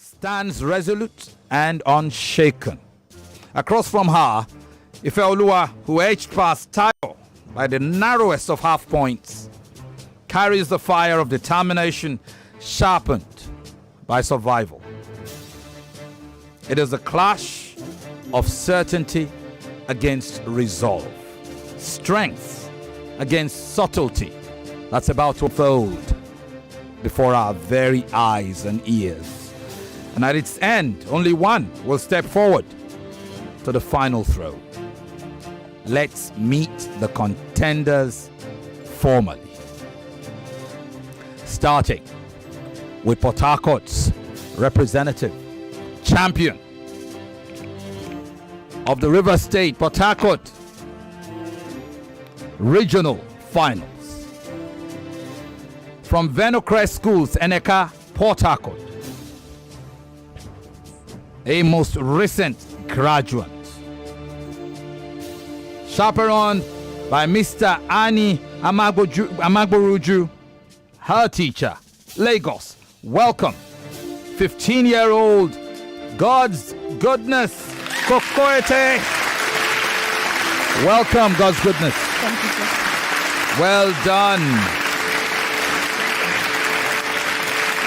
stands resolute and unshaken. Across from her, Ifeoluwa, who edged past Tayo by the narrowest of half points, carries the fire of determination sharpened by survival. It is a clash of certainty against resolve, strength against subtlety that's about to unfold before our very eyes and ears. And at its end, only one will step forward to the final throw. Let's meet the contenders formally. Starting with Port Harcourt's representative, champion of the River State Port Harcourt Regional Finals. From Venocrest Schools, Eneka, Port Harcourt. A most recent graduate. Chaperoned by Mr. Ani Amagboruju, her teacher, Lagos. Welcome, 15-year-old Godsgoodness, Kokoette. Welcome, Godsgoodness. Thank you, sir. Well done.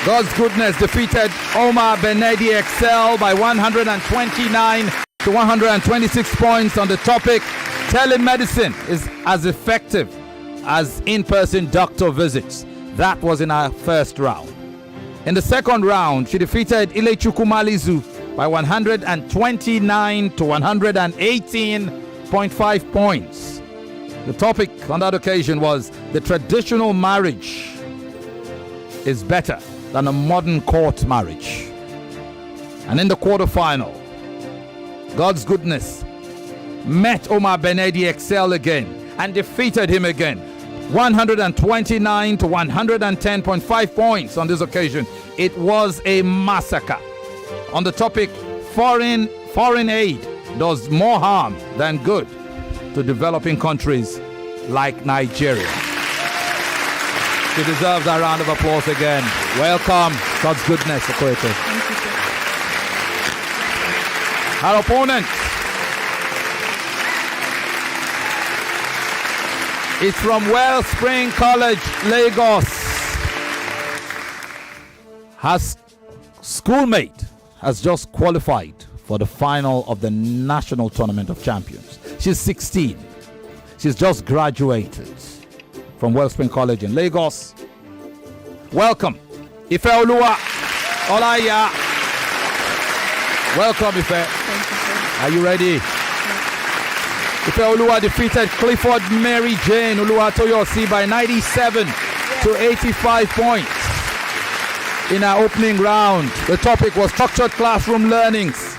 Godsgoodness defeated Omar Benedi Excel by 129 to 126 points on the topic telemedicine is as effective as in-person doctor visits. That was in our first round. In the second round, she defeated Ilechukwu Malizu by 129 to 118.5 points. The topic on that occasion was the traditional marriage is better than a modern court marriage. And in the quarterfinal, Godsgoodness met Omar Benedi Excel again and defeated him again. 129 to 110.5 points on this occasion. It was a massacre. On the topic, foreign aid does more harm than good to developing countries like Nigeria. She deserves a round of applause again. Welcome, Godsgoodness, Kokoette. Thank you, sir. Her opponent is from Wellspring College, Lagos. Her schoolmate has just qualified for the final of the National Tournament of Champions. She's 16. She's just graduated from Wellspring College in Lagos. Welcome, Ifeoluwa, Olaiya. Welcome, Ife. Thank you, sir. Are you ready? Ifeoluwa defeated Clifford Mary Jane Uluwatoyosi by 97 to 85 points in our opening round. The topic was structured classroom learnings.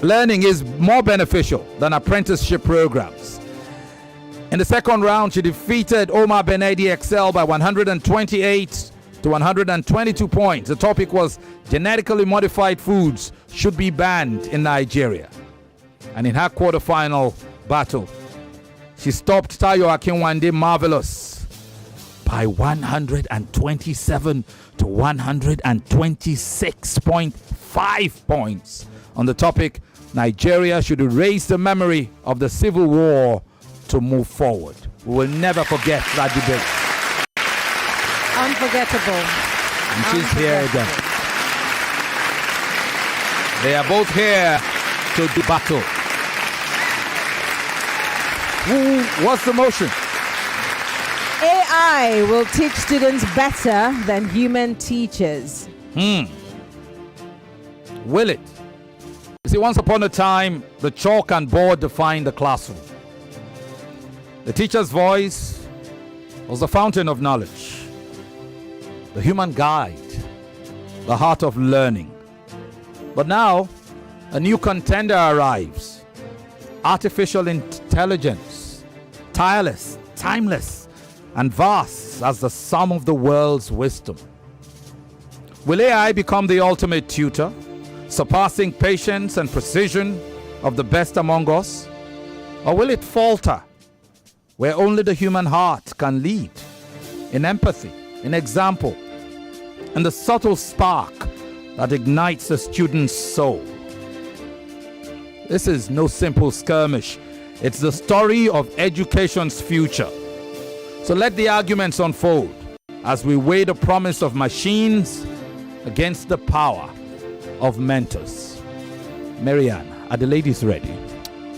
Learning is more beneficial than apprenticeship programs. In the second round, she defeated Omar Benedi Excel by 128 to 122 points. The topic was genetically modified foods should be banned in Nigeria. And in her quarterfinal battle, she stopped Tayo Akinwande Marvelous by 127 to 126.5 points on the topic, Nigeria should erase the memory of the civil war to move forward. We will never forget that debate. Unforgettable. And she's here again. They are both here to do battle. What's the motion? AI will teach students better than human teachers. Will it? You see, once upon a time, the chalk and board defined the classroom. The teacher's voice was the fountain of knowledge, the human guide, the heart of learning. But now, a new contender arrives. Artificial intelligence, tireless, timeless, and vast as the sum of the world's wisdom. Will AI become the ultimate tutor, surpassing patience and precision of the best among us? Or will it falter where only the human heart can lead, in empathy, in example, and the subtle spark that ignites a student's soul. This is no simple skirmish. It's the story of education's future. So let the arguments unfold as we weigh the promise of machines against the power of mentors. Maryann, are the ladies ready?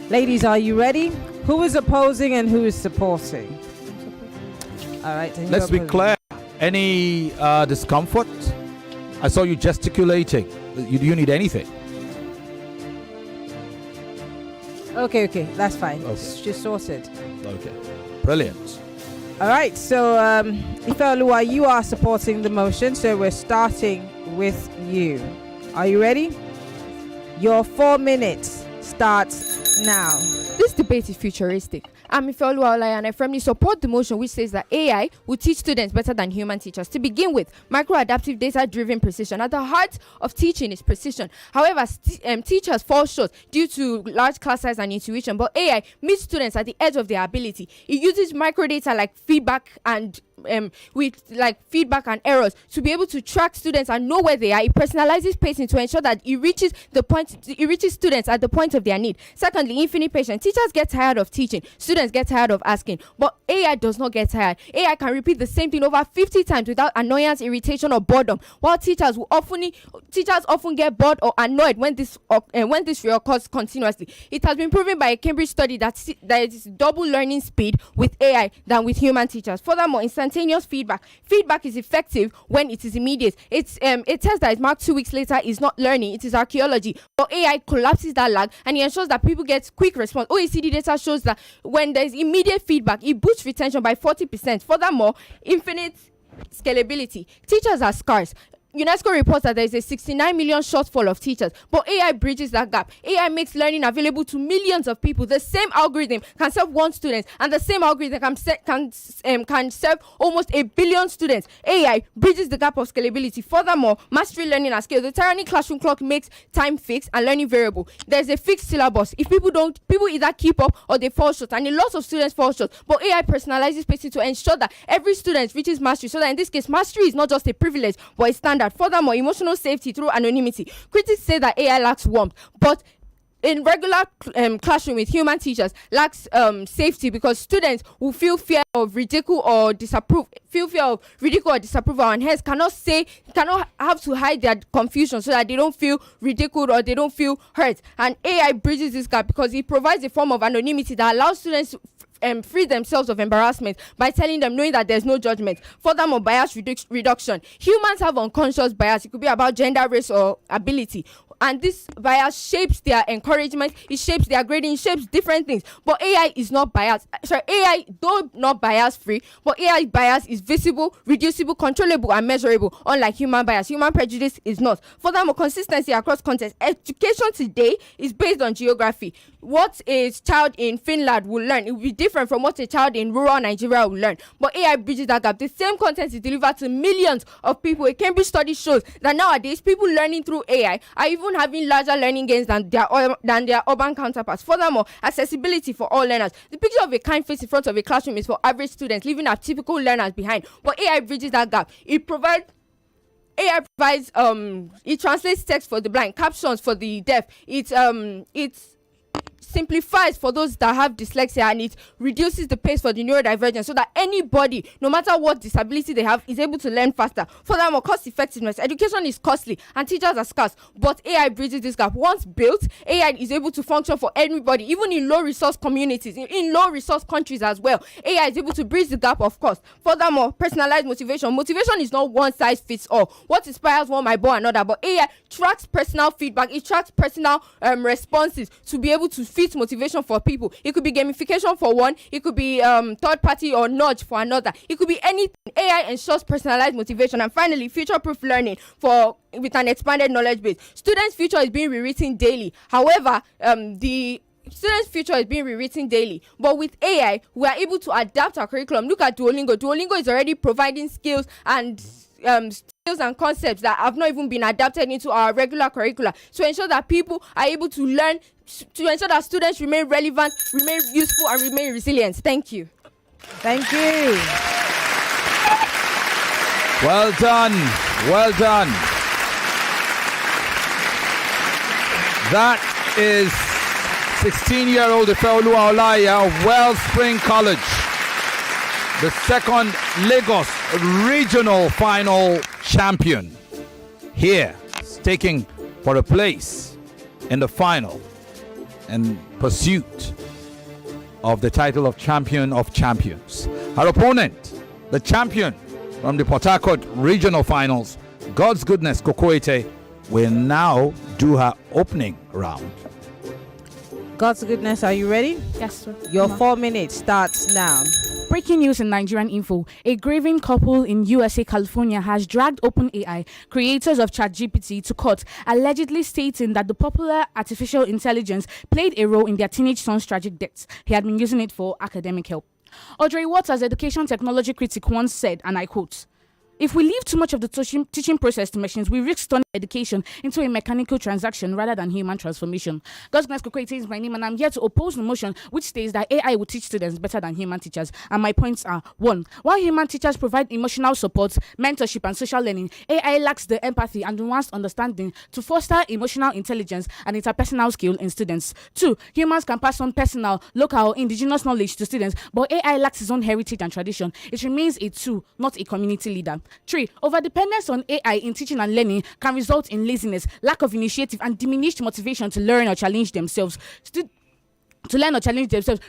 Ladies, are you ready? Who is opposing and who is supporting? All right. Let's be clear. Any discomfort? I saw you gesticulating. Do you need anything? Okay, that's fine. Okay. It's just sorted. Okay. Brilliant. All right, so Ifeloluwa, you are supporting the motion, so we're starting with you. Are you ready? Your 4 minutes starts now. This debate is futuristic. I'm Ifeoluwa, Olaiya, and I firmly support the motion which says that AI will teach students better than human teachers. To begin with, micro-adaptive data-driven precision. At the heart of teaching is precision. However, teachers fall short due to large class size and intuition, but AI meets students at the edge of their ability. It uses microdata like feedback and feedback and errors to be able to track students and know where they are. It personalizes pacing to ensure that it reaches students at the point of their need. Secondly, infinite patience. Teachers get tired of teaching, students get tired of asking, but AI does not get tired. AI can repeat the same thing over 50 times without annoyance, irritation, or boredom, while teachers often get bored or annoyed when this reoccurs continuously. It has been proven by a Cambridge study that it is double learning speed with AI than with human teachers. Furthermore, instantaneous feedback is effective when it is immediate. A test that is marked 2 weeks later is not learning, it is archaeology. But AI collapses that lag and it ensures that people get quick response. OECD data shows that when there is immediate feedback, it boosts retention by 40%. Furthermore, infinite scalability. Teachers are scarce. UNESCO reports that there is a 69 million shortfall of teachers, but AI bridges that gap. AI makes learning available to millions of people. The same algorithm can serve 1 student, and the same algorithm can serve almost 1 billion students. AI bridges the gap of scalability. Furthermore, mastery learning at scale. The tyranny classroom clock makes time fixed and learning variable. There's a fixed syllabus. If people either keep up or they fall short, and a lot of students fall short. But AI personalizes pacing to ensure that every student reaches mastery, so that in this case, mastery is not just a privilege, but a standard. Furthermore, emotional safety through anonymity. Critics say that AI lacks warmth, but in regular classroom with human teachers lacks safety, because students will feel fear of ridicule or disapproval, and hence cannot have to hide their confusion so that they don't feel ridiculed or they don't feel hurt. And AI bridges this gap because it provides a form of anonymity that allows students free themselves of embarrassment by telling them, knowing that there's no judgment. Furthermore, bias reduction. Humans have unconscious bias. It could be about gender, race, or ability. And this bias shapes their encouragement, it shapes their grading, it shapes different things. But AI is not biased. AI, though not bias free, but AI bias is visible, reducible, controllable, and measurable, unlike human bias. Human prejudice is not. Furthermore, consistency across contexts. Education today is based on geography. What a child in Finland will learn, it will be different from what a child in rural Nigeria will learn. But AI bridges that gap. The same content is delivered to millions of people. A Cambridge study shows that nowadays people learning through AI are even having larger learning gains than their urban counterparts. Furthermore, accessibility for all learners. The picture of a kind face in front of a classroom is for average students, leaving our typical learners behind. But AI bridges that gap. It translates text for the blind, captions for the deaf. It simplifies for those that have dyslexia, and it reduces the pace for the neurodivergent, so that anybody, no matter what disability they have, is able to learn faster. Furthermore, cost effectiveness. Education is costly and teachers are scarce, but AI bridges this gap. Once built, AI is able to function for everybody, even in low resource communities, in low resource countries as well. AI is able to bridge the gap of cost. Furthermore, personalized motivation. Motivation is not one size fits all. What inspires one might bore another, but AI tracks personal feedback, it tracks personal responses to be able to fit motivation for people. It could be gamification for one, it could be third party or nudge for another. It could be anything. AI ensures personalized motivation. And finally, future-proof learning with an expanded knowledge base. Students' future is being rewritten daily. However, the students' future is being rewritten daily, but with AI, we are able to adapt our curriculum. Look at Duolingo. Duolingo is already providing skills and concepts that have not even been adapted into our regular curricula, to ensure that people are able to learn, to ensure that students remain relevant, remain useful, and remain resilient. Thank you. Thank you. Well done. Well done. That is 16-year-old Ifeoluwa Olaiya of Wellspring College, the second Lagos regional final champion, here staking for a place in the final in pursuit of the title of champion of champions. Her opponent, the champion from the Port Harcourt regional finals, Godsgoodness Kokoette, will now do her opening round. Godsgoodness, are you ready? Yes, sir. Your 4 minutes starts now. Breaking news in Nigerian info. A grieving couple in USA, California has dragged OpenAI, creators of ChatGPT, to court, allegedly stating that the popular artificial intelligence played a role in their teenage son's tragic death. He had been using it for academic help. Audrey Waters, education technology critic, once said, and I quote, "If we leave too much of the teaching process to machines, we risk turning education into a mechanical transaction rather than human transformation." Godsgoodness Kokoette is my name, and I'm here to oppose the motion which states that AI will teach students better than human teachers. And my points are: 1. While human teachers provide emotional support, mentorship, and social learning, AI lacks the empathy and nuanced understanding to foster emotional intelligence and interpersonal skill in students. 2. Humans can pass on personal, local, or indigenous knowledge to students, but AI lacks its own heritage and tradition. It remains a tool, not a community leader. 3. Overdependence on AI in teaching and learning can result in laziness, lack of initiative, and diminished motivation to learn or challenge themselves.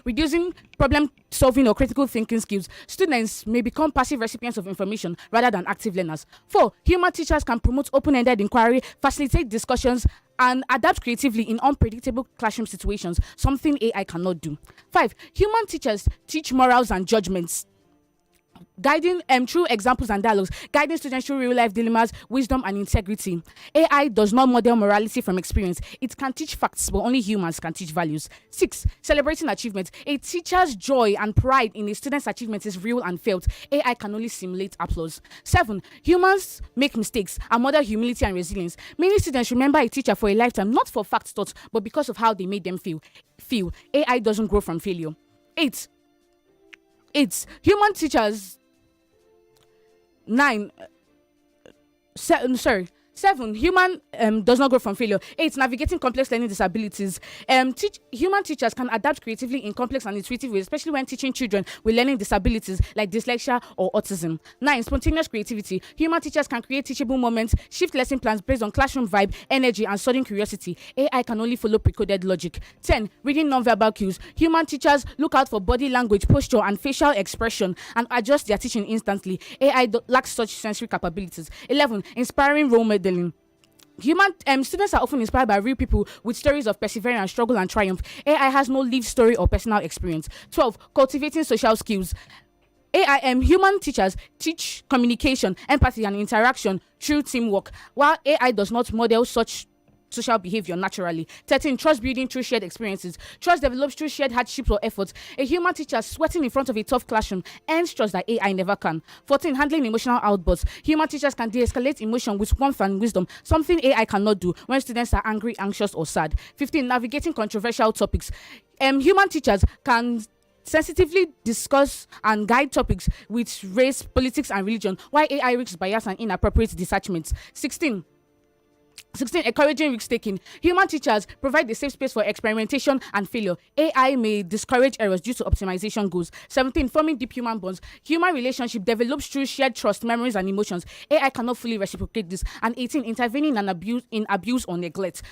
Reducing problem-solving or critical thinking skills. Students may become passive recipients of information rather than active learners. 4. Human teachers can promote open-ended inquiry, facilitate discussions, and adapt creatively in unpredictable classroom situations, something AI cannot do. 5. Human teachers teach morals and judgments, guiding through examples and dialogues, guiding students through real-life dilemmas, wisdom, and integrity. AI does not model morality from experience. It can teach facts, but only humans can teach values. 6. Celebrating achievements. A teacher's joy and pride in a student's achievements is real and felt. AI can only simulate applause. 7. Humans make mistakes and model humility and resilience. Many students remember a teacher for a lifetime, not for facts taught, but because of how they made them feel. AI doesn't grow from failure. 8. Human teachers. 7. Human does not grow from failure. 8. Navigating complex learning disabilities. Human teachers can adapt creatively in complex and intuitive ways, especially when teaching children with learning disabilities like dyslexia or autism. 9. Spontaneous creativity. Human teachers can create teachable moments, shift lesson plans based on classroom vibe, energy, and sudden curiosity. AI can only follow pre-coded logic. 10. Reading non-verbal cues. Human teachers look out for body language, posture, and facial expression and adjust their teaching instantly. AI lacks such sensory capabilities. 11. Inspiring role modeling. Human students are often inspired by real people with stories of perseverance, struggle, and triumph. AI has no lived story or personal experience. 12. Cultivating social skills. Human teachers teach communication, empathy, and interaction through teamwork, while AI does not model such social behavior naturally. 13. Trust building through shared experiences. Trust develops through shared hardships or efforts. A human teacher sweating in front of a tough classroom earns trust that AI never can. 14. Handling emotional outbursts. Human teachers can de-escalate emotion with warmth and wisdom, something AI cannot do when students are angry, anxious, or sad. 15. Navigating controversial topics. Human teachers can sensitively discuss and guide topics with race, politics, and religion, while AI risks bias and inappropriate detachments. 16. Encouraging risk-taking. Human teachers provide a safe space for experimentation and failure. AI may discourage errors due to optimization goals. 17. Forming deep human bonds. Human relationship develops through shared trust, memories, and emotions. AI cannot fully reciprocate this. And 18. Intervening in abuse or neglect.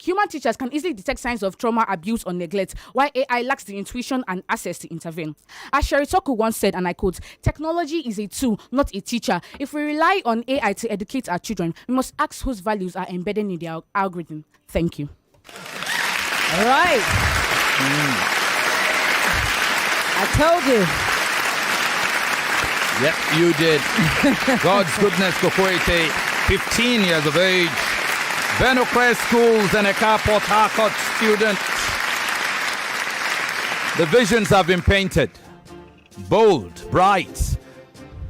Human teachers can easily detect signs of trauma, abuse, or neglect, while AI lacks the intuition and access to intervene. As Sheritoku once said, and I quote, "Technology is a tool, not a teacher. If we rely on AI to educate our children, we must ask whose values are embedded in their algorithm." Thank you. All right. I told you. Yep, you did. Godsgoodness Kokoette, 15 years of age. Venocrest schools and a Port Harcourt student. The visions have been painted. Bold, bright,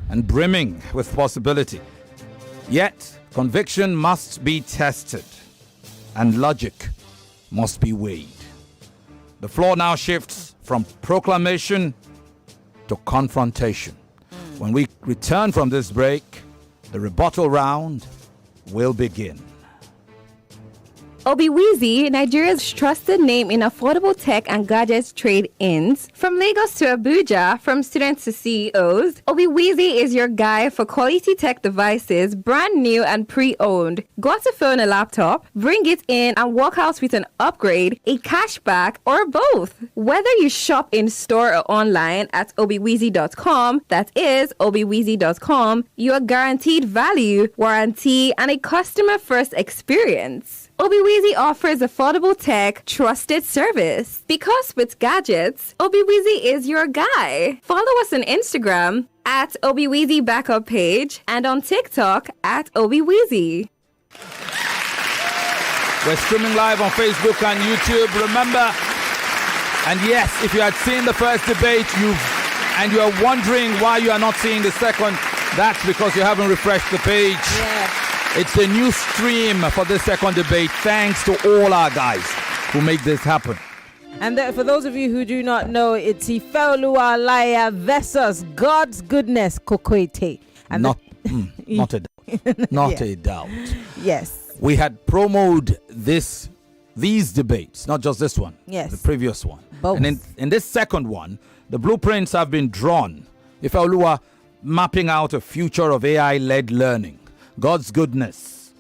and brimming with possibility. Yet, conviction must be tested, and logic must be weighed. The floor now shifts from proclamation to confrontation. When we return from this break, the rebuttal round will begin. Obiwizi, Nigeria's trusted name in affordable tech and gadgets trade-ins. From Lagos to Abuja, from students to CEOs, Obiwizi is your guy for quality tech devices, brand new and pre-owned. Got a phone, a laptop? Bring it in and walk out with an upgrade, a cashback, or both. Whether you shop in store or online at obiwizi.com, that is obiwizi.com, you are guaranteed value, warranty, and a customer-first experience. Obiwizi offers affordable tech, trusted service. Because with gadgets, Obiwizi is your guy. Follow us on Instagram at Obiwizi Backup Page and on TikTok at Obiwizi. We're streaming live on Facebook and YouTube. Remember, and yes, if you had seen the first debate, and you are wondering why you are not seeing the second, that's because you haven't refreshed the page. Yeah. It's a new stream for this second debate, thanks to all our guys who make this happen. And for those of you who do not know, it's Ifeoluwa Olaiya versus Godsgoodness Kokoette. And Not a doubt. Not a doubt. Yes. We had promoted these debates, not just this one. Yes. The previous one. Both. And in this second one, the blueprints have been drawn. Ifeoluwa mapping out a future of AI-led learning. Godsgoodness.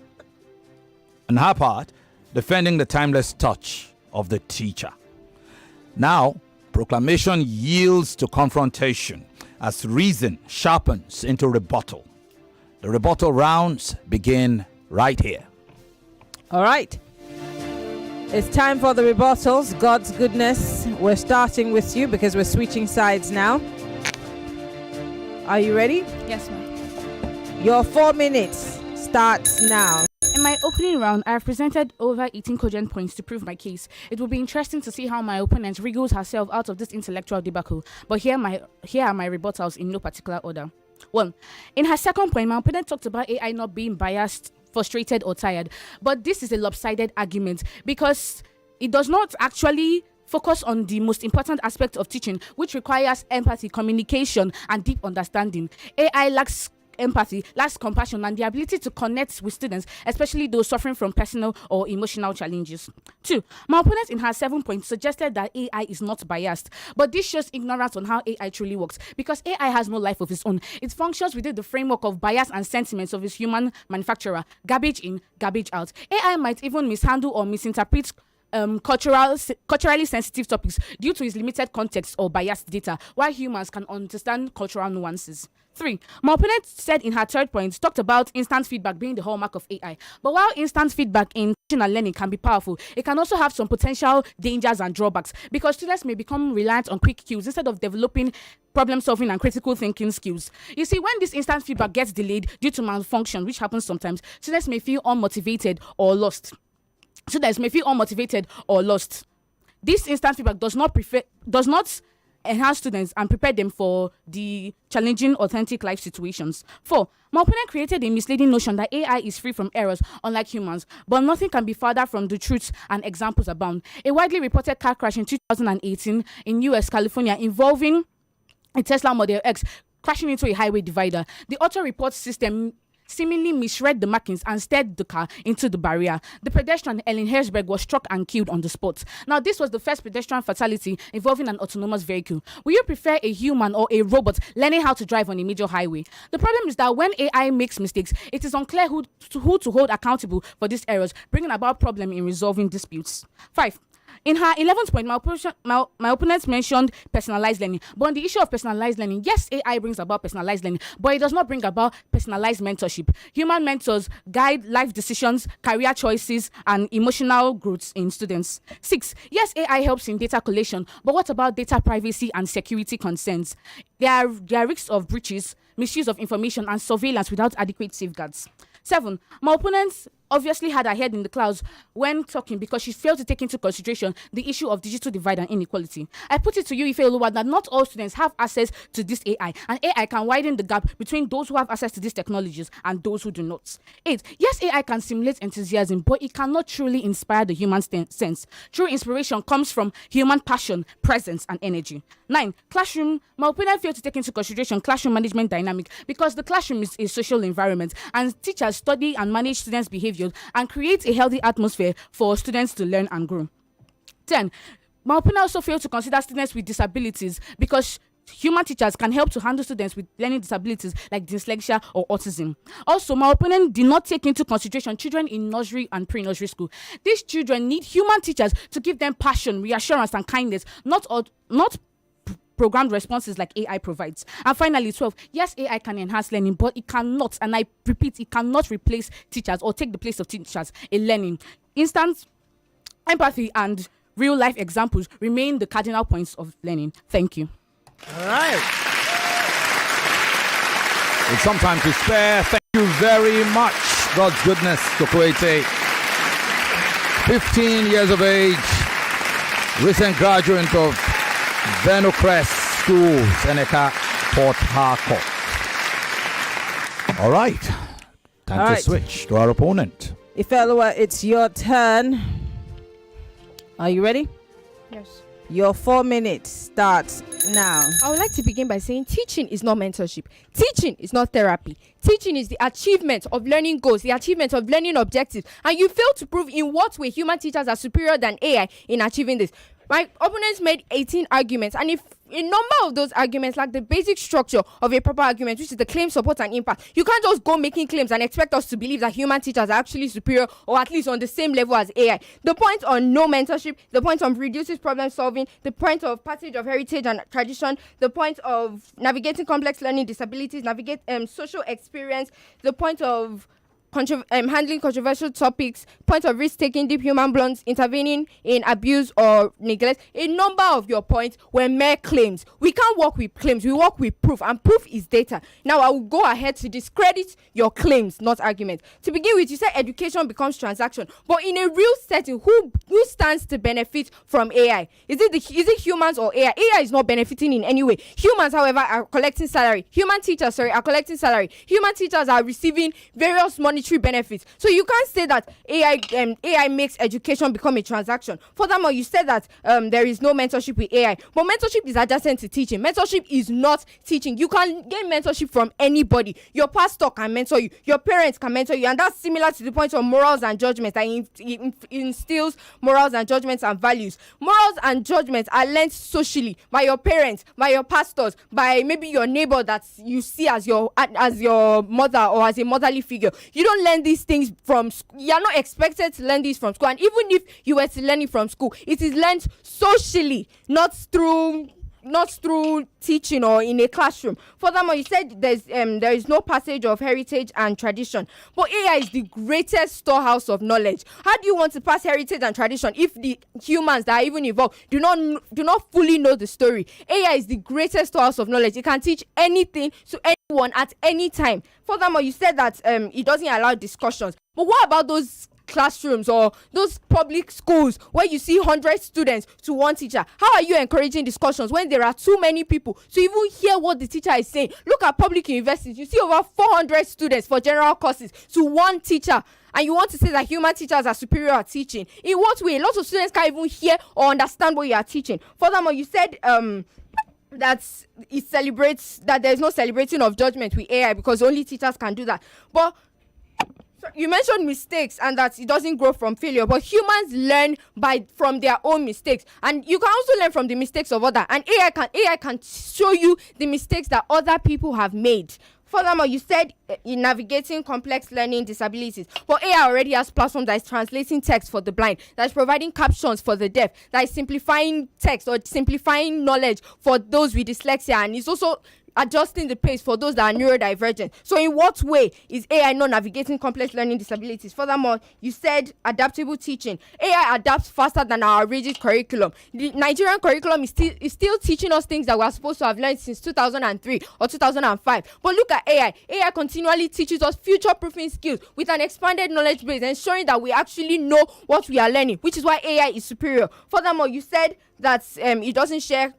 On her part, defending the timeless touch of the teacher. Now, proclamation yields to confrontation as reason sharpens into rebuttal. The rebuttal rounds begin right here. All right. It's time for the rebuttals. Godsgoodness. We're starting with you because we're switching sides now. Are you ready? Yes, ma'am. Your 4 minutes starts now. In my opening round, I have presented over 18 cogent points to prove my case. It will be interesting to see how my opponent wriggles herself out of this intellectual debacle. But here are my rebuttals in no particular order. 1. In her second point, my opponent talked about AI not being biased, frustrated, or tired. But this is a lopsided argument because it does not actually focus on the most important aspect of teaching, which requires empathy, communication, and deep understanding. AI lacks empathy, lacks compassion, and the ability to connect with students, especially those suffering from personal or emotional challenges. 2. My opponent in her 7 points suggested that AI is not biased, but this shows ignorance on how AI truly works because AI has no life of its own. It functions within the framework of bias and sentiments of its human manufacturer, garbage in, garbage out. AI might even mishandle or misinterpret culturally sensitive topics due to its limited context or biased data, while humans can understand cultural nuances. 3. My opponent said in her third point, talked about instant feedback being the hallmark of AI. But while instant feedback in teaching and learning can be powerful, it can also have some potential dangers and drawbacks because students may become reliant on quick cues instead of developing problem-solving and critical thinking skills. You see, when this instant feedback gets delayed due to malfunction, which happens sometimes, students may feel unmotivated or lost. This instant feedback does not enhance students and prepare them for the challenging, authentic life situations. 4. My opponent created a misleading notion that AI is free from errors, unlike humans, but nothing can be further from the truth, and examples abound. A widely reported car crash in 2018 in U.S. California involving a Tesla Model X crashing into a highway divider. The auto report system seemingly misread the markings and steered the car into the barrier. The pedestrian, Ellen Herzberg, was struck and killed on the spot. Now, this was the first pedestrian fatality involving an autonomous vehicle. Will you prefer a human or a robot learning how to drive on a major highway? The problem is that when AI makes mistakes, it is unclear who to hold accountable for these errors, bringing about problem in resolving disputes. 5. In her 11th point, my opponent mentioned personalized learning. But on the issue of personalized learning, yes, AI brings about personalized learning, but it does not bring about personalized mentorship. Human mentors guide life decisions, career choices, and emotional growth in students. 6. Yes, AI helps in data collection, but what about data privacy and security concerns? There are risks of breaches, misuse of information, and surveillance without adequate safeguards. 7. My opponents obviously had her head in the clouds when talking because she failed to take into consideration the issue of digital divide and inequality. I put it to you, Ifeloluwa, that not all students have access to this AI, and AI can widen the gap between those who have access to these technologies and those who do not. 8. Yes, AI can simulate enthusiasm, but it cannot truly inspire the human sense. True inspiration comes from human passion, presence, and energy. 9. Classroom. My opponent failed to take into consideration classroom management dynamic because the classroom is a social environment, and teachers study and manage students' behavior skills, and create a healthy atmosphere for students to learn and grow. 10. My opinion also failed to consider students with disabilities because human teachers can help to handle students with learning disabilities like dyslexia or autism. Also, my opponent did not take into consideration children in nursery and pre-nursery school. These children need human teachers to give them passion, reassurance, and kindness, not programmed responses like AI provides. And finally, 12. Yes, AI can enhance learning, but it cannot, and I repeat, it cannot replace teachers or take the place of teachers in learning. Instant empathy and real-life examples remain the cardinal points of learning. Thank you. All right. With some time to spare, thank you very much. God's goodness, Kokoette. 15 years of age, recent graduate of Venocrest School, Seneca, Port Harcourt. All right. Time to switch to our opponent. Ifeloluwa, it's your turn. Are you ready? Yes. Your 4 minutes starts now. I would like to begin by saying teaching is not mentorship. Teaching is not therapy. Teaching is the achievement of learning goals, the achievement of learning objectives. And you fail to prove in what way human teachers are superior than AI in achieving this. My opponents made 18 arguments, and if a number of those arguments lack the basic structure of a proper argument, which is the claim, support, and impact, you can't just go making claims and expect us to believe that human teachers are actually superior or at least on the same level as AI. The point on no mentorship, the point on reduces problem solving, the point of passage of heritage and tradition, the point of navigating complex learning disabilities, navigate social experience, the point of handling controversial topics, point of risk-taking, deep human bonds, intervening in abuse or neglect. A number of your points were mere claims. We can't work with claims, we work with proof, and proof is data. Now I will go ahead to discredit your claims, not arguments. To begin with, you said education becomes transaction, but in a real setting, who stands to benefit from AI? Is it humans or AI? AI is not benefiting in any way. Humans, however, are collecting salary. Human teachers, are collecting salary. Human teachers are receiving various monetary benefits. So you can't say that AI makes education become a transaction. Furthermore, you said that there is no mentorship with AI, but mentorship is adjacent to teaching. Mentorship is not teaching. You can get mentorship from anybody. Your pastor can mentor you, your parents can mentor you, and that's similar to the point of morals and judgments. That instills morals and judgments and values. Morals and judgments are learned socially by your parents, by your pastors, by maybe your neighbor that you see as your mother or as a motherly figure. You don't learn these things from school. You're not expected to learn these from school, and even if you were to learn it from school, it is learned socially, not through teaching or in a classroom. Furthermore, you said there is no passage of heritage and tradition, but AI is the greatest storehouse of knowledge. How do you want to pass heritage and tradition if the humans that are even involved do not fully know the story? AI is the greatest storehouse of knowledge. It can teach anything to anyone at any time. Furthermore, you said that it doesn't allow discussions, but what about those classrooms or those public schools where you see 100 students to one teacher? How are you encouraging discussions when there are too many people to even hear what the teacher is saying? Look at public universities. You see over 400 students for general courses to one teacher, and you want to say that human teachers are superior at teaching. In what way? Lots of students can't even hear or understand what you are teaching. Furthermore, you said that it celebrates that there's no celebrating of judgment with AI because only teachers can do that. But you mentioned mistakes and that it doesn't grow from failure, but humans learn from their own mistakes, and you can also learn from the mistakes of others. And AI can show you the mistakes that other people have made. Furthermore, you said in navigating complex learning disabilities, but AI already has platforms that is translating text for the blind, that is providing captions for the deaf, that is simplifying text or simplifying knowledge for those with dyslexia, and it's also adjusting the pace for those that are neurodivergent. So in what way is AI not navigating complex learning disabilities? Furthermore, you said adaptable teaching. AI adapts faster than our rigid curriculum. The Nigerian curriculum is still teaching us things that we are supposed to have learned since 2003 or 2005. But look at AI. AI continually teaches us future-proofing skills with an expanded knowledge base, ensuring that we actually know what we are learning, which is why AI is superior. Furthermore, you said that it doesn't share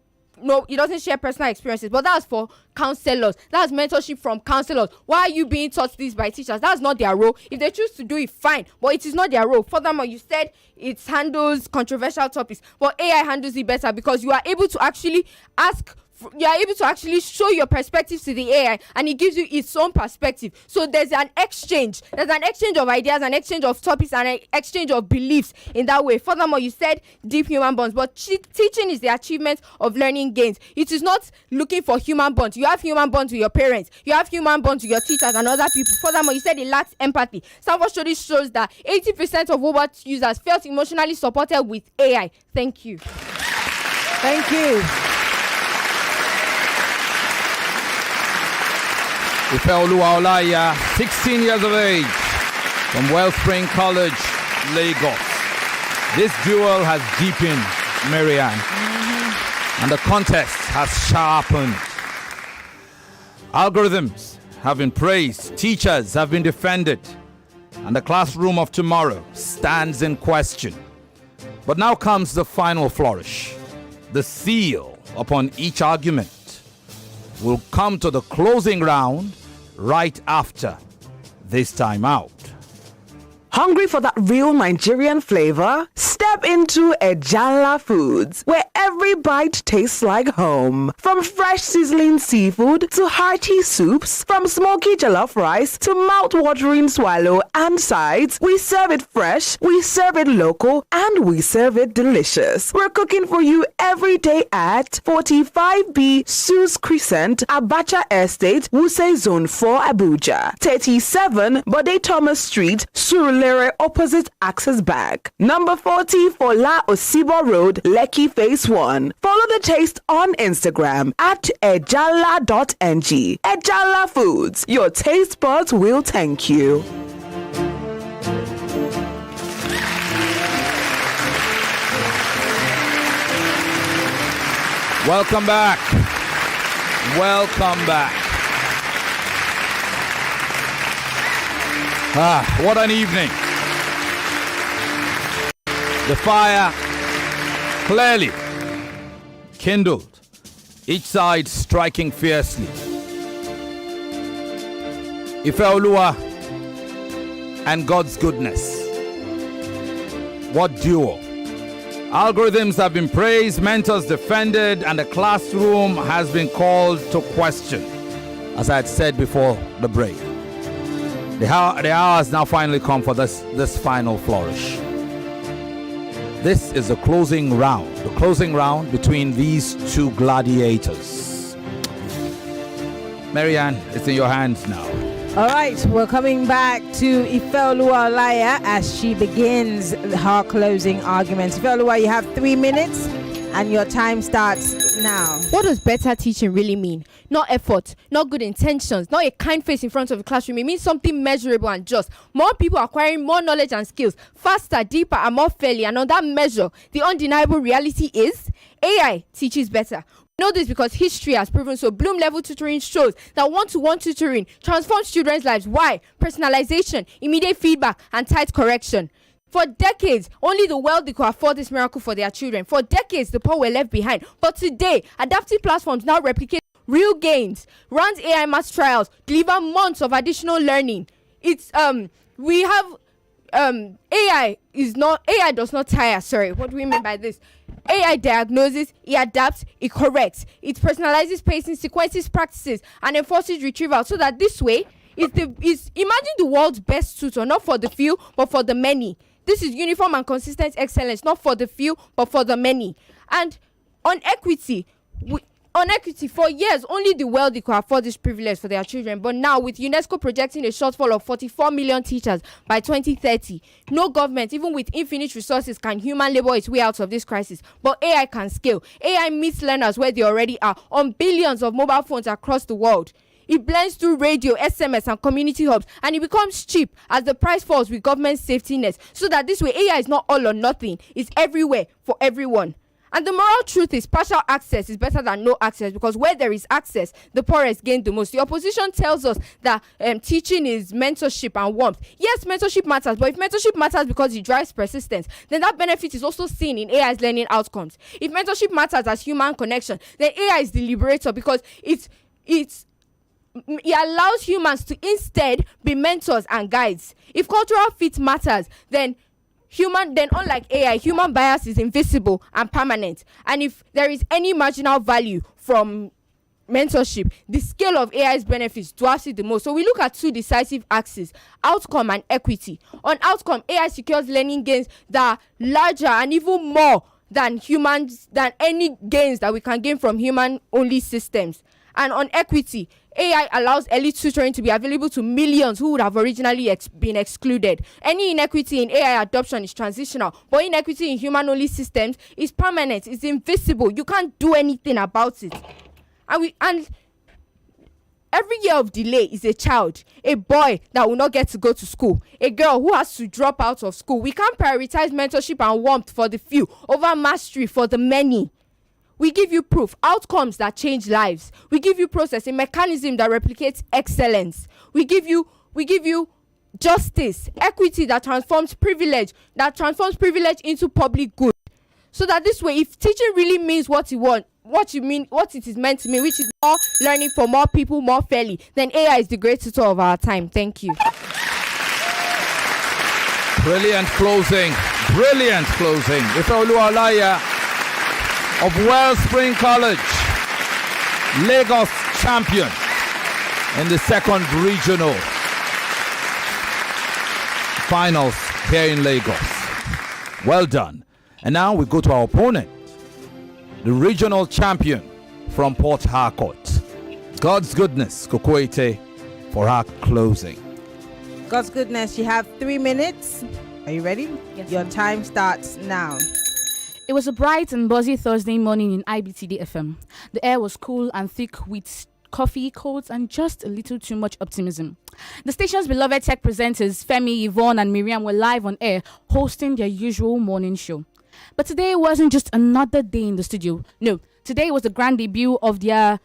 personal experiences, but that's for counselors. That's mentorship from counselors. Why are you being taught this by teachers? That's not their role. If they choose to do it, fine, but it is not their role. Furthermore, you said it handles controversial topics, but AI handles it better because you are able to actually ask you are able to actually show your perspective to the AI, and it gives you its own perspective. So there's an exchange of ideas, an exchange of topics, and an exchange of beliefs in that way. Furthermore, you said deep human bonds, but teaching is the achievement of learning gains. It is not looking for human bonds. You have human bonds with your parents, you have human bonds with your teachers and other people. Furthermore, you said it lacks empathy. Stanford study shows that 80% of robot users felt emotionally supported with AI. Thank you. Thank you. Ifeoluwa Olaiya, 16 years of age, from Wellspring College, Lagos. This duel has deepened, Maryann, and the contest has sharpened. Algorithms have been praised, teachers have been defended, and the classroom of tomorrow stands in question. But now comes the final flourish. The seal upon each argument will come to the closing round right after this time out. Hungry for that real Nigerian flavor? Step into Ejala Foods, where every bite tastes like home. From fresh sizzling seafood to hearty soups, from smoky jollof rice to mouth-watering swallow and sides, we serve it fresh, we serve it local, and we serve it delicious. We're cooking for you every day at 45B Sus Crescent, Abacha Estate, Wuse Zone 4, Abuja. 37 Bode Thomas Street, Surulere opposite Access Bank. Number 40 Fola Osibo Road, Lekki Phase 1. Follow the taste on Instagram at ejala.ng. Ejala Foods, your taste buds will thank you. Welcome back. Welcome back. What an evening. The fire clearly kindled, each side striking fiercely. Ifeoluwa and Godsgoodness. What duo. Algorithms have been praised, mentors defended, and the classroom has been called to question, as I had said before the break. The hour has now finally come for this final flourish. This is the closing round between these two gladiators. Maryann, it's in your hands now. All right, we're coming back to Ifeoluwa Olaiya as she begins her closing arguments. Ifeoluwa, you have 3 minutes and your time starts now. What does better teaching really mean? Not effort, not good intentions, not a kind face in front of the classroom. It means something measurable and just. More people acquiring more knowledge and skills, faster, deeper, and more fairly. And on that measure, the undeniable reality is AI teaches better. We know this because history has proven so. Bloom level tutoring shows that one-to-one tutoring transforms children's lives. Why? Personalization, immediate feedback, and tight correction. For decades, only the wealthy could afford this miracle for their children. For decades, the poor were left behind. But today, adaptive platforms now replicate real gains, runs AI math trials, deliver months of additional learning. AI does not tire. Sorry, what do we mean by this? AI diagnoses, it adapts, it corrects, it personalizes pacing, sequences practices, and enforces retrieval, so that this way imagine the world's best tutor, not for the few but for the many. This is uniform and consistent excellence, not for the few but for the many. And on equity, for years, only the wealthy could afford this privilege for their children. But now, with UNESCO projecting a shortfall of 44 million teachers by 2030, no government, even with infinite resources, can human labor its way out of this crisis. But AI can scale. AI meets learners where they already are, on billions of mobile phones across the world. It blends through radio, SMS, and community hubs, and it becomes cheap as the price falls with government safety nets, so that this way AI is not all or nothing. It's everywhere for everyone. And the moral truth is partial access is better than no access, because where there is access, the poorest gain the most. The opposition tells us that teaching is mentorship and warmth. Yes, mentorship matters, but if mentorship matters because it drives persistence, then that benefit is also seen in AI's learning outcomes. If mentorship matters as human connection, then AI is the liberator, because it allows humans to instead be mentors and guides. If cultural fit matters, then unlike AI, human bias is invisible and permanent. And if there is any marginal value from mentorship, the scale of AI's benefits dwarfs it the most. So we look at two decisive axes: outcome and equity. On outcome, AI secures learning gains that are larger and even more than any gains that we can gain from human-only systems. And on equity, AI allows early tutoring to be available to millions who would have originally been excluded. Any inequity in AI adoption is transitional, but inequity in human-only systems is permanent, it's invisible. You can't do anything about it. And every year of delay is a child, a boy that will not get to go to school, a girl who has to drop out of school. We can't prioritize mentorship and warmth for the few over mastery for the many. We give you proof, outcomes that change lives. We give you process, a mechanism that replicates excellence. We give you justice, equity that transforms privilege into public good. So that this way, if teaching really means what it is meant to mean, which is more learning for more people more fairly, then AI is the great tutor of our time. Thank you. Brilliant closing. Ifeoluwa Olaiya of Wellspring College, Lagos champion in the second regional finals here in Lagos. Well done. And now we go to our opponent, the regional champion from Port Harcourt. Godsgoodness, Kokoette, for our closing. Godsgoodness, you have 3 minutes. Are you ready? Yes. Your time starts now. It was a bright and buzzy Thursday morning in IBTD FM. The air was cool and thick with coffee, colds, and just a little too much optimism. The station's beloved tech presenters, Femi, Yvonne, and Maryann, were live on air, hosting their usual morning show. But today wasn't just another day in the studio. No, today was the grand debut of their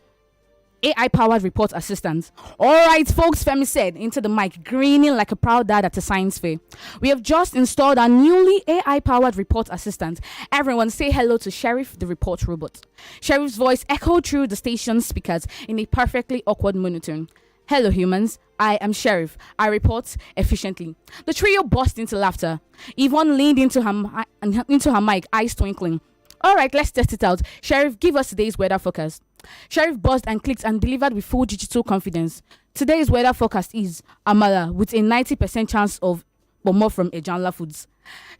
AI-powered report assistant. All right, folks, Femi said into the mic, grinning like a proud dad at a science fair. We have just installed our newly AI-powered report assistant. Everyone say hello to Sheriff, the report robot. Sheriff's voice echoed through the station's speakers in a perfectly awkward monotone. Hello, humans. I am Sheriff. I report efficiently. The trio burst into laughter. Yvonne leaned into her mic, eyes twinkling. All right, let's test it out. Sheriff, give us today's weather forecast. Sheriff buzzed and clicked and delivered with full digital confidence. Today's weather forecast is Amala with a 90% chance of more from Ejala Foods.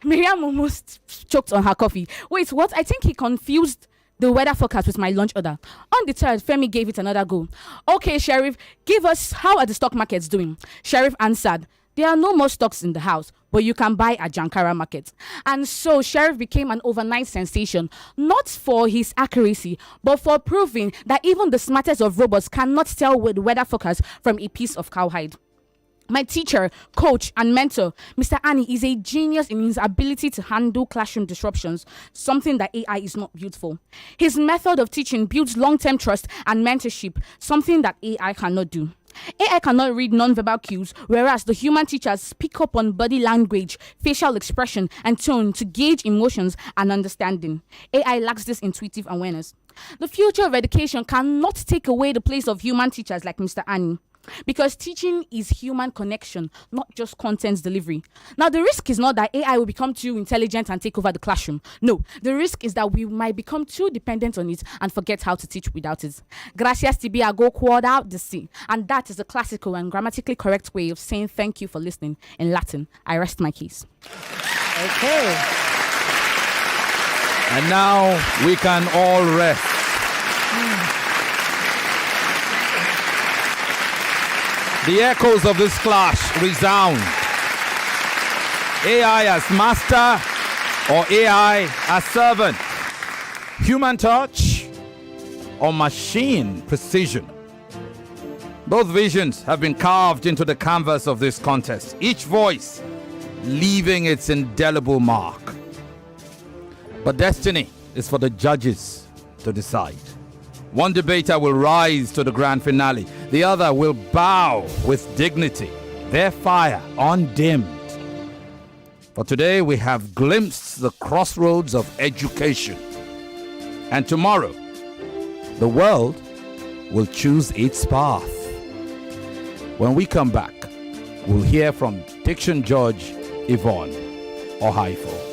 Maryann almost choked on her coffee. Wait, what? I think he confused the weather forecast with my lunch order. Undeterred, Femi gave it another go. Okay, Sheriff, give us how are the stock markets doing? Sheriff answered, there are no more stocks in the house, but you can buy at Jankara Market. And so Sheriff became an overnight sensation, not for his accuracy, but for proving that even the smartest of robots cannot tell the weather forecast from a piece of cowhide. My teacher, coach, and mentor, Mr. Annie, is a genius in his ability to handle classroom disruptions, something that AI is not built for. His method of teaching builds long-term trust and mentorship, something that AI cannot do. AI cannot read non-verbal cues, whereas the human teachers pick up on body language, facial expression, and tone to gauge emotions and understanding. AI lacks this intuitive awareness. The future of education cannot take away the place of human teachers like Mr. Annie, because teaching is human connection, not just content delivery. Now, the risk is not that AI will become too intelligent and take over the classroom. No, the risk is that we might become too dependent on it and forget how to teach without it. Gracias tibi ago quod out the sea. And that is the classical and grammatically correct way of saying thank you for listening in Latin. I rest my case. Okay. And now we can all rest. The echoes of this clash resound. AI as master or AI as servant? Human touch or machine precision? Both visions have been carved into the canvas of this contest, each voice leaving its indelible mark. But destiny is for the judges to decide. One debater will rise to the grand finale. The other will bow with dignity, their fire undimmed. For today, we have glimpsed the crossroads of education. And tomorrow, the world will choose its path. When we come back, we'll hear from Diction Judge Yvonne. or hypho?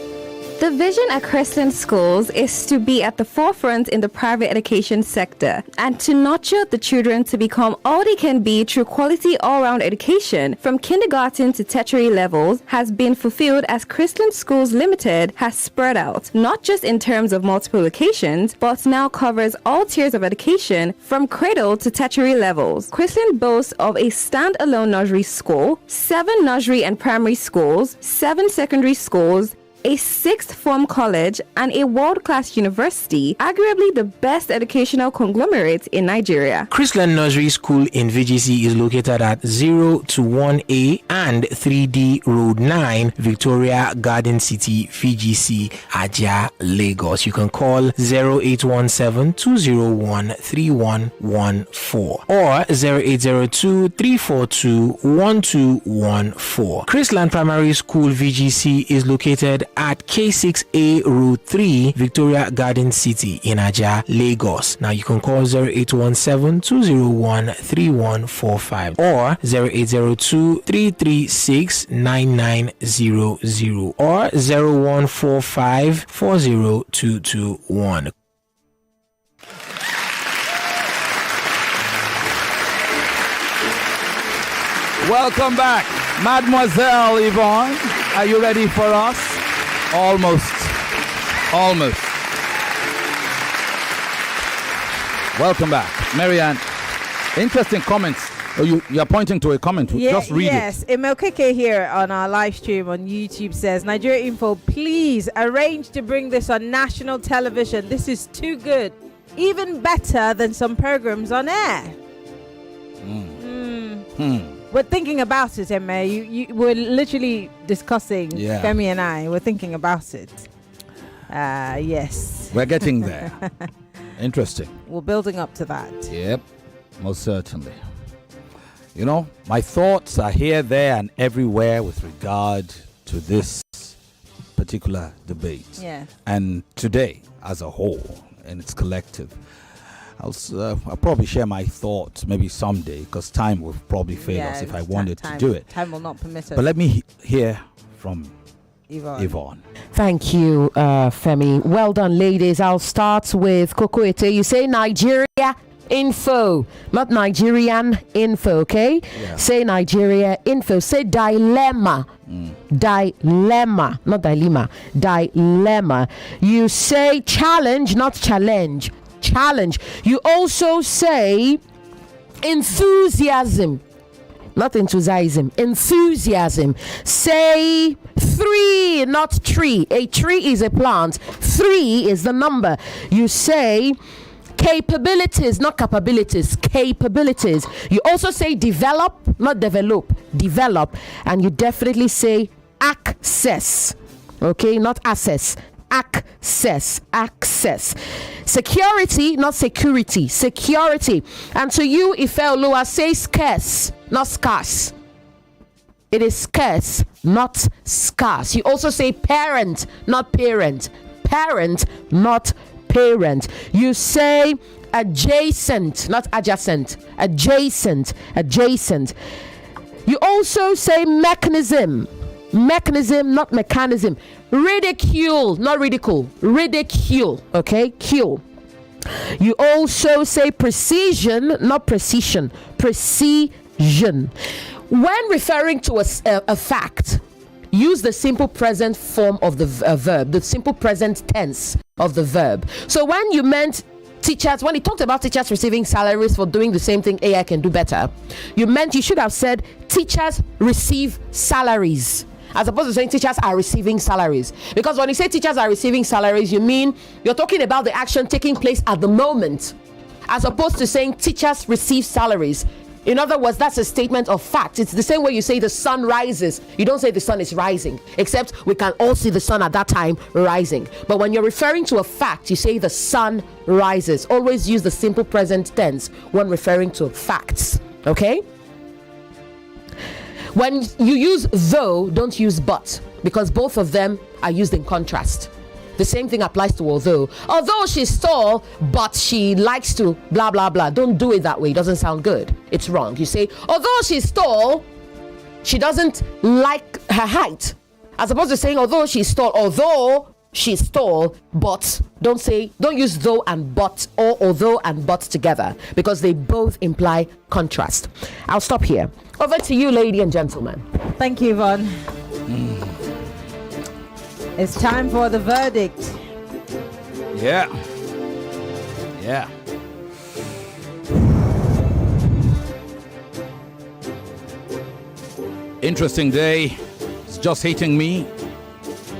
The vision at Christian schools is to be at the forefront in the private education sector and to nurture the children to become all they can be through quality all-round education from kindergarten to tertiary levels has been fulfilled as Christian Schools Limited has spread out, not just in terms of multiple locations, but now covers all tiers of education from cradle to tertiary levels. Christian boasts of a standalone nursery school, 7 nursery and primary schools, 7 secondary schools, a 6th form college, and a world-class university, arguably the best educational conglomerate in Nigeria. Chrisland Nursery School in VGC is located at 0 to 1A and 3D Road 9, Victoria Garden City, VGC, Ajah, Lagos. You can call 0817-201-3114 or 0802-342-1214. Chrisland Primary School VGC is located at K6A Road 3, Victoria Garden City in Ajah, Lagos. Now you can call 0817-201-3145 or 0802-336-9900 or 0145-40221. Welcome back, Mademoiselle Yvonne. Are you ready for us? Almost. Welcome back, Maryann. Interesting comments. Oh, you're pointing to a comment. Just read yes. it. Yes, Imokeke here on our live stream on YouTube says, Nigeria Info, please arrange to bring this on national television. This is too good. Even better than some programs on air. We're thinking about it, Emma. You were literally discussing, Femi and I. We're thinking about it. Yes. We're getting there. Interesting. We're building up to that. Yep, most certainly. You know, my thoughts are here, there, and everywhere with regard to this particular debate. Yeah. And today, as a whole, and its collective. I'll probably share my thoughts maybe someday, because time will probably fail us if I wanted to do it. Time will not permit us. But let me hear from Yvonne. Thank you, Femi. Well done, ladies. I'll start with Kokoette. You say Nigeria Info, not Nigerian Info, okay? Yeah. Say Nigeria Info. Say dilemma. Dilemma, not dilemma. Dilemma. You say challenge, not challenge. Challenge. You also say enthusiasm, not enthusiasm. Enthusiasm. Say 3, not tree. A tree is a plant. 3 is the number. You say capabilities, not capabilities. Capabilities. You also say develop, not develop. Develop. And you definitely say access. Okay, not access. Access. Security, not security. Security. And to you, Ifeoluwa, say scarce, not scarce. It is scarce, not scarce. You also say parent, not parent. Parent, not parent. You say adjacent, not adjacent. Adjacent. You also say mechanism. Mechanism, not mechanism. Ridicule, not ridicule. Ridicule, okay? Cule. You also say precision, not precision. Precision. When referring to a fact, use the simple present form of the verb, the simple present tense of the verb. So when you meant teachers, when he talked about teachers receiving salaries for doing the same thing AI can do better, you should have said teachers receive salaries, as opposed to saying teachers are receiving salaries. Because when you say teachers are receiving salaries, you mean you're talking about the action taking place at the moment, as opposed to saying teachers receive salaries. In other words, that's a statement of fact. It's the same way you say the sun rises. You don't say the sun is rising, except we can all see the sun at that time rising. But when you're referring to a fact, you say the sun rises. Always use the simple present tense when referring to facts. Okay? When you use though, don't use but, because both of them are used in contrast. The same thing applies to although. Although she's tall, but she likes to blah, blah, blah. Don't do it that way. It doesn't sound good. It's wrong. You say, although she's tall, she doesn't like her height. As opposed to saying, although she stole, but don't use though and but, or although and but together, because they both imply contrast. I'll stop here. Over to you, lady and gentlemen. Thank you, Yvonne. It's time for the verdict. Yeah. Interesting day. It's just hitting me.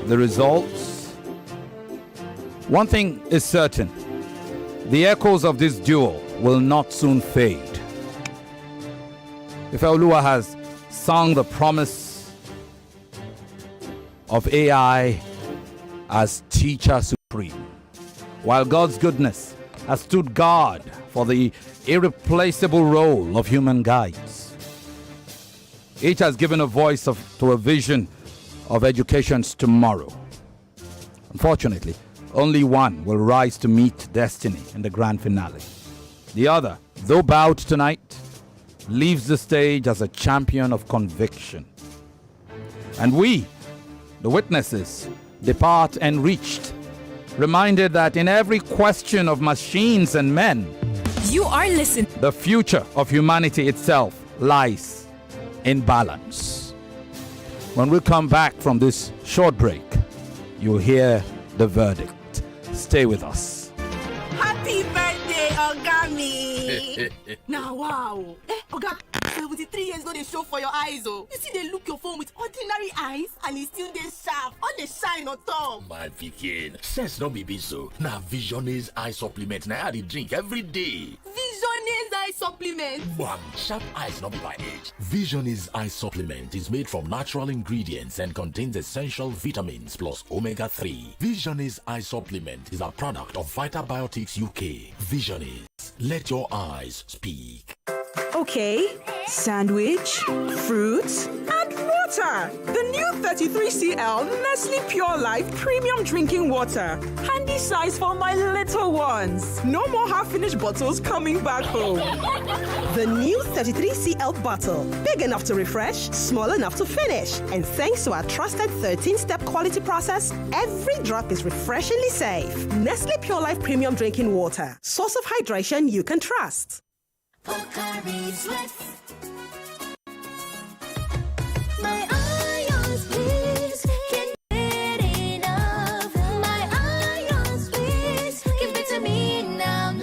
The results. One thing is certain. The echoes of this duel will not soon fade. Ifeoluwa has sung the promise of AI as teacher supreme, while Godsgoodness has stood guard for the irreplaceable role of human guides. Each has given a voice to a vision of education's tomorrow. Unfortunately, only one will rise to meet destiny in the grand finale. The other, though bowed tonight, leaves the stage as a champion of conviction. And we, the witnesses, depart enriched, reminded that in every question of machines and men, you are listening. The future of humanity itself lies in balance. When we come back from this short break, you'll hear the verdict. Stay with us. Happy birthday, Ogami! Now, wow. Oga, 73 years not a show for your eyes, oh. You see they look your phone with ordinary eyes and it's still they sharp. All the shine on top. My pikin, sense no be so. Now Visionaries eye supplement. Now I dey drink every day. Visionaries eye supplement. One sharp eyes not be by age. Visionaries eye supplement is made from natural ingredients and contains essential vitamins plus omega-3. Visionaries eye supplement is a product of Vitabiotics UK. Visionaries, let your eyes speak. Okay, sandwich, fruits, and water. The new 33cl Nestle Pure Life Premium Drinking Water. Handy size for my little ones. No more half-finished bottles coming back home. The new 33cl bottle. Big enough to refresh, small enough to finish. And thanks to our trusted 13-step quality process, every drop is refreshingly safe. Nestle Pure Life Premium Drinking Water. Source of hydration you can trust. My ions, please, can't get enough. My ions, please, give it to me now.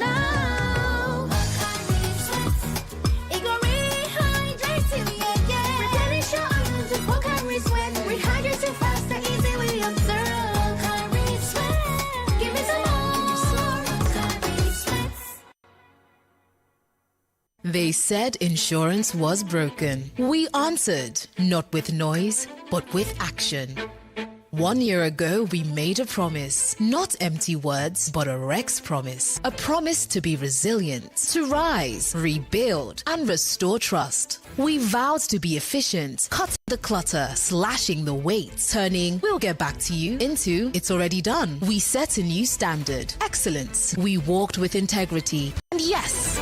It go rehydrate you, yeah. Replenish your ions with Pocari Sweat. Rehydrate you faster, easy we observe. Pocari Sweat, give me some more. Pocari Sweat. They said insurance was broken. We answered, not with noise, but with action. 1 year ago, we made a promise. Not empty words, but a Rex promise. A promise to be resilient, to rise, rebuild, and restore trust. We vowed to be efficient, cut the clutter, slashing the weight, turning "we'll get back to you" into "it's already done." We set a new standard. Excellence. We walked with integrity. And yes,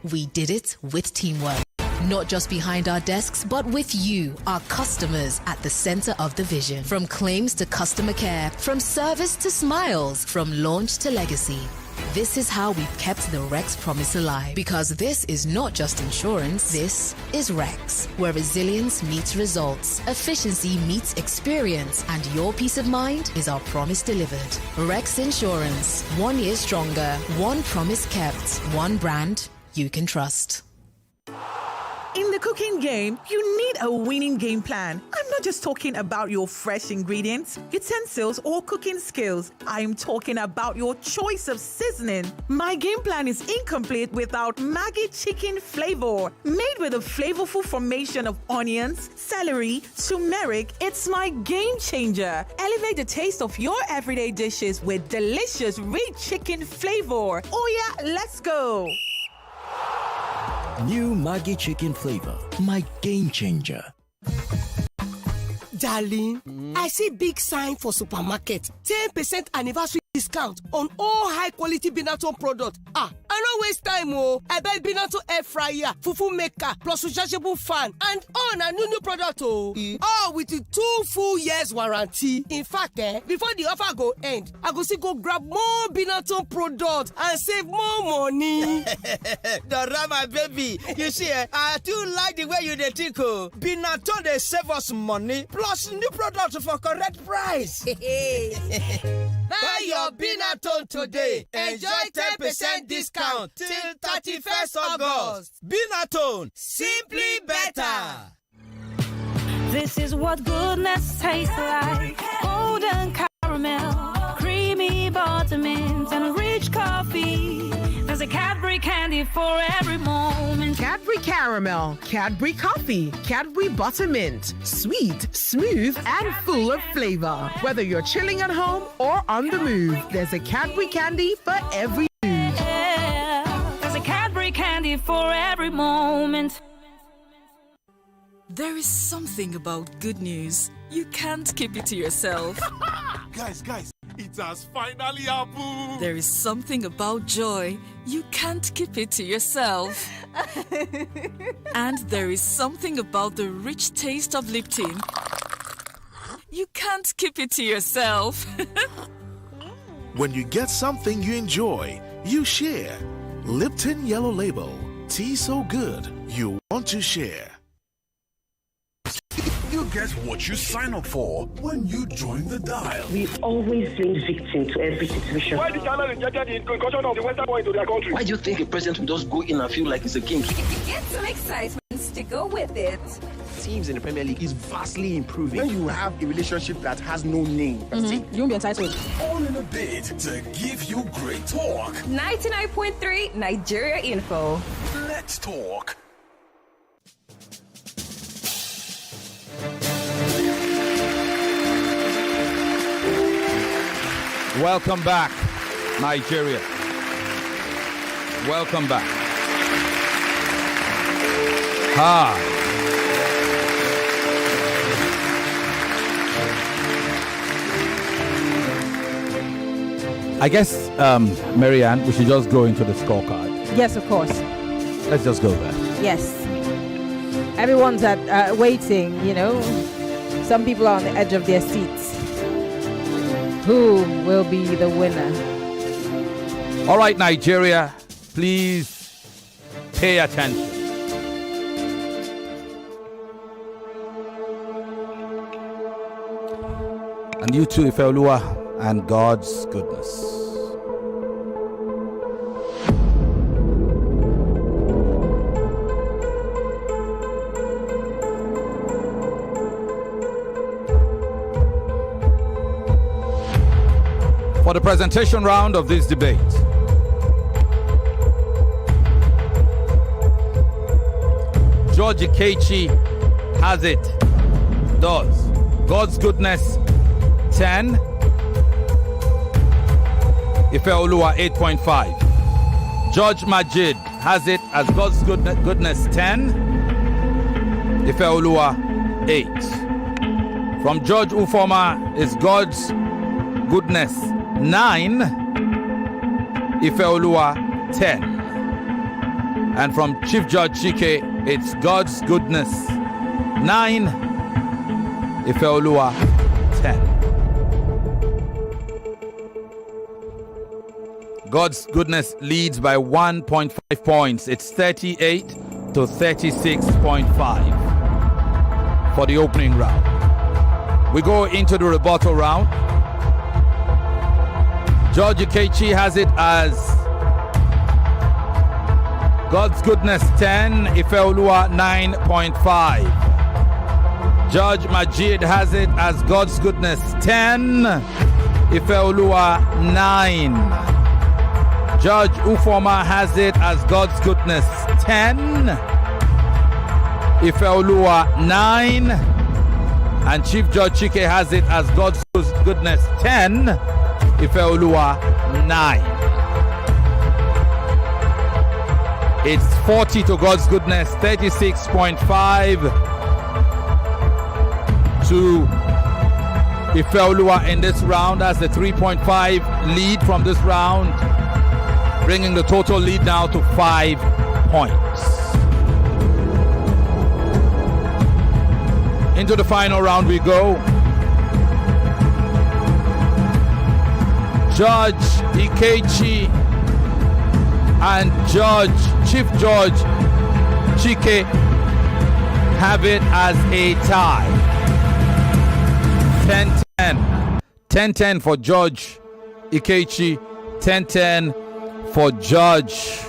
we did it with teamwork. Not just behind our desks, but with you, our customers, at the center of the vision. From claims to customer care, from service to smiles, from launch to legacy. This is how we've kept the Rex promise alive. Because this is not just insurance, this is Rex, where resilience meets results, efficiency meets experience, and your peace of mind is our promise delivered. Rex Insurance, 1 year stronger, one promise kept, one brand you can trust. In the cooking game, you need a winning game plan. I'm not just talking about your fresh ingredients, utensils, or cooking skills. I'm talking about your choice of seasoning. My game plan is incomplete without Maggi chicken flavor. Made with a flavorful formation of onions, celery, turmeric, it's my game changer. Elevate the taste of your everyday dishes with delicious rich chicken flavor. Oh yeah, let's go. New Maggi chicken flavor, my game changer. Darling, I see big sign for supermarket. 10% anniversary discount on all high quality Benaton products. I don't waste time. I buy Benaton air fryer, fufu maker, plus rechargeable fan, and on a new product. All with the 2 full years warranty. In fact, before the offer go end, I go go grab more Benaton products and save more money. My baby, you see, I do like the way you think. Benaton they save us money plus new products for correct price. Buy your Benaton today. Enjoy 10% discount till 31st August. Benaton, simply better. This is what goodness tastes like. Golden caramel, creamy buttermint, and rich coffee. There's a Cadbury candy for every moment. Cadbury Caramel, Cadbury Coffee, Cadbury Buttermint. Sweet, smooth, and full of flavor. Whether you're chilling at home or on the move, there's a Cadbury candy for every mood. Yeah, there's a Cadbury candy for every moment. There is something about good news. You can't keep it to yourself. Guys, it has finally happened. There is something about joy. You can't keep it to yourself. And there is something about the rich taste of Lipton. You can't keep it to yourself. When you get something you enjoy, you share. Lipton Yellow Label. Tea so good, you want to share. You get what you sign up for when you join the dial. We always blame victim to every situation. Why did Ghana rejected the incursion of the Western boy into their country? Why do you think a president will just go in and feel like he's a king? Get some excitement to go with it. Teams in the Premier League is vastly improving. When you have a relationship that has no name, You won't be entitled. All in a bid to give you great talk. 99.3 Nigeria Info. Let's talk. Welcome back, Nigeria. Welcome back. I guess, Maryann, we should just go into the scorecard. Yes, of course. Let's just go there. Yes. Everyone's waiting, Some people are on the edge of their seats. Who will be the winner? All right, Nigeria, please pay attention. And you too, Ifeoluwa, and God's goodness. For the presentation round of this debate, George Ikechi has it. Does. God's goodness 10. Ifeoluwa 8.5. George Majid has it as God's goodness 10. Ifeoluwa 8. From George Ufoma is God's goodness 9, Ifeoluwa 10. And from Chief Judge Chike, it's God's goodness 9, Ifeoluwa 10. God's goodness leads by 1.5 points. It's 38 to 36.5 for the opening round. We go into the rebuttal round. George Ikechi has it as God's goodness 10, Ifeoluwa 9.5. George Majid has it as God's goodness 10, Ifeoluwa 9. Judge Ufoma has it as God's goodness 10, Ifeoluwa 9. And Chief Judge Chike has it as God's goodness 10, Ifeoluwa 9. It's 40 to God's goodness, 36.5 to Ifeoluwa in this round as the 3.5 lead from this round, bringing the total lead now to 5 points. Into the final round we go. Judge Ikechi and Chief Judge Chike have it as a tie. 10-10. 10-10 for Judge Ikechi, 10-10 for Judge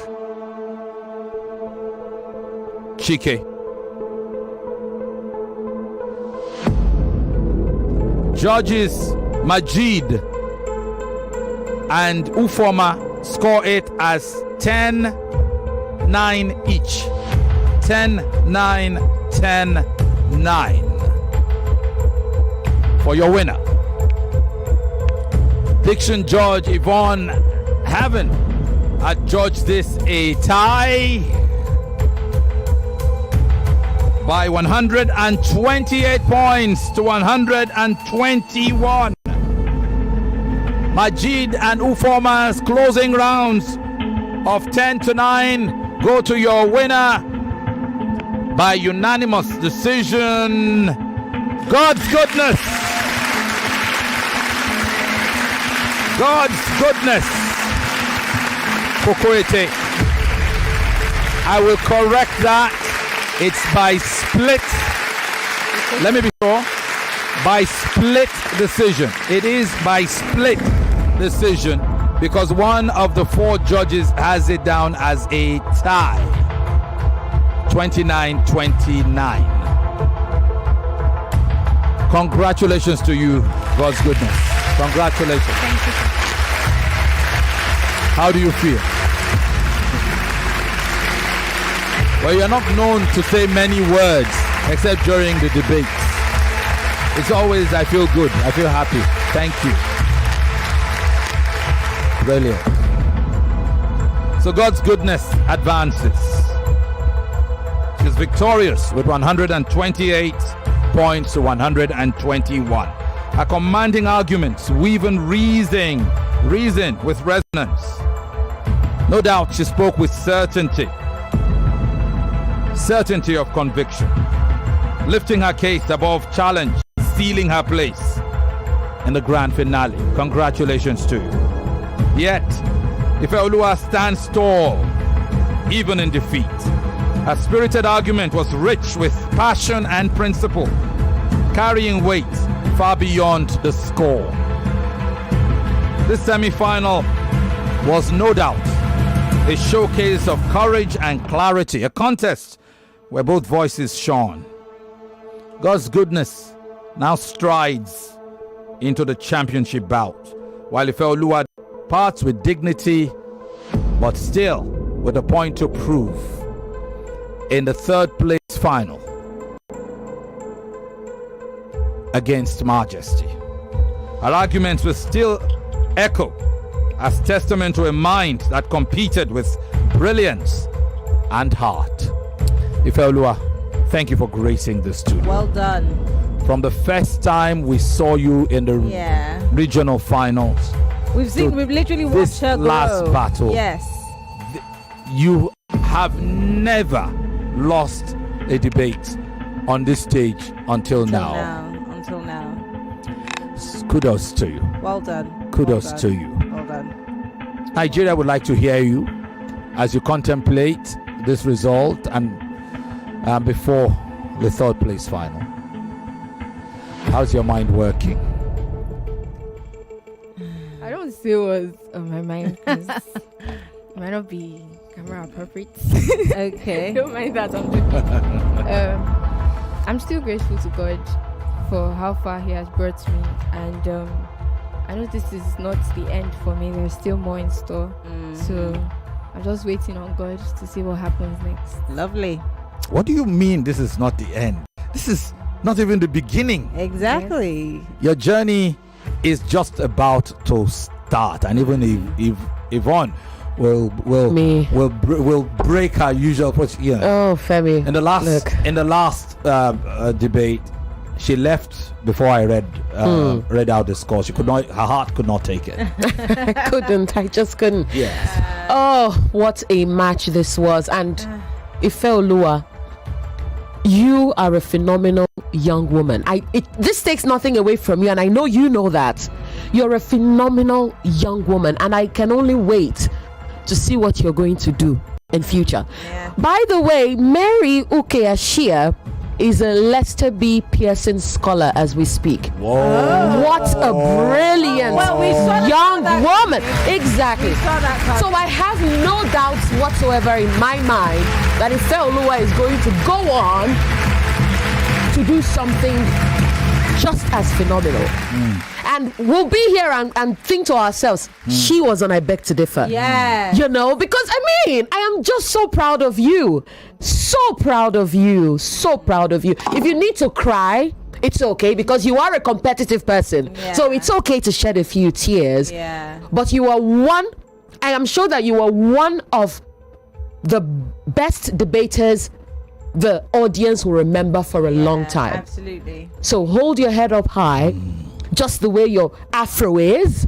Chike. Judges Majid and Ufoma score it as 10-9 each. 10-9, 10-9 for your winner. Diction Judge Yvonne Haven adjudged this a tie by 128 points to 121. Majid and Ufoma's closing rounds of 10-9 go to your winner by unanimous decision. Godsgoodness. Godsgoodness. Kokoette. I will correct that. It's by split. Let me be sure. By split decision. It is by split decision because one of the 4 judges has it down as a tie. 29-29. Congratulations to you, Godsgoodness. Congratulations. Thank you. How do you feel? Well, you're not known to say many words except during the debates. It's always, I feel good, I feel happy. Thank you. Brilliant. So Godsgoodness advances. She's victorious with 128 points to 121. Her commanding arguments weaving reason with resonance. No doubt she spoke with certainty of conviction, lifting her case above challenge, sealing her place in the grand finale. Congratulations to you. Yet, Ifeoluwa stands tall, even in defeat. Her spirited argument was rich with passion and principle, carrying weight far beyond the score. This semi-final was no doubt a showcase of courage and clarity, a contest where both voices shone. Godsgoodness now strides into the championship bout, while Ifeoluwa parts with dignity, but still with a point to prove in the 3rd place final against Majesty. Her arguments will still echo as testament to a mind that competed with brilliance and heart. Ifeoluwa, thank you for gracing the studio. Well done. From the first time we saw you in the regional finals, we've literally watched her last grow. battle. Yes. You have never lost a debate on this stage until now. Until now. Kudos to you. Well done. Kudos well done. to you. Well done. Nigeria would like to hear you as you contemplate this result and before the 3rd place final. How's your mind working? I don't see what's on my mind because it might not be camera appropriate. Okay. Don't mind that. I'm still grateful to God for how far He has brought me, and I know this is not the end for me. There's still more in store. So I'm just waiting on God to see what happens next. Lovely. What do you mean this is not the end? This is not even the beginning. Exactly. Your journey is just about to start, and even if Yvonne will break her usual. Oh, Femi. In the last debate, she left before I read out the score. She could not. Her heart could not take it. I couldn't. I just couldn't. Yes. Oh, what a match this was! And Ifeoluwa, you are a phenomenal young woman. This takes nothing away from you, and I know you know that. You're a phenomenal young woman, and I can only wait to see what you're going to do in future. Yeah. By the way, Mary Ukeashia is a Lester B. Pearson scholar as we speak. Whoa. What a brilliant young woman. Exactly. So I have no doubts whatsoever in my mind that Ifeloluwa is going to go on to do something just as phenomenal. And we'll be here and think to ourselves, she was on I Beg to Differ. Yeah. You know, because I am just so proud of you. So proud of you. So proud of you. If you need to cry, it's okay because you are a competitive person. Yeah. So it's okay to shed a few tears. Yeah. But you are I am sure that you are one of the best debaters the audience will remember for a long time. Absolutely. So hold your head up high, just the way your afro is.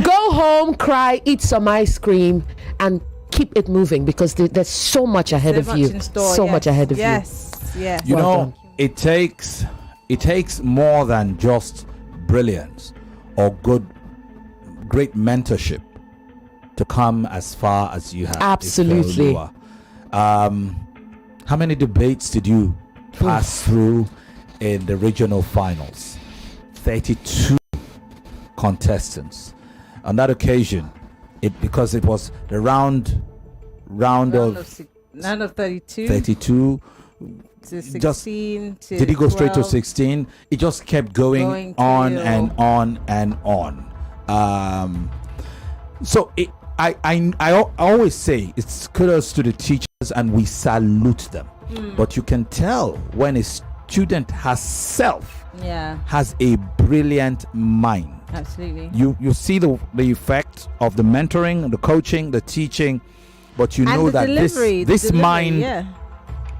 Go home, cry, eat some ice cream, and keep it moving because there's so much ahead of you. Much ahead of you. Yes. You know, it takes more than just brilliance or great mentorship to come as far as you have. Absolutely. How many debates did you pass through in the regional finals? 32 contestants. On that occasion, because it was the round of 32. 32 to 16 to did he go 12. straight to 16? It just kept going on and on and on. So I always say it's kudos to the teachers and we salute them. But you can tell when a student herself has a brilliant mind. Absolutely. You see the effect of the mentoring, the coaching, the teaching, but you know that this mind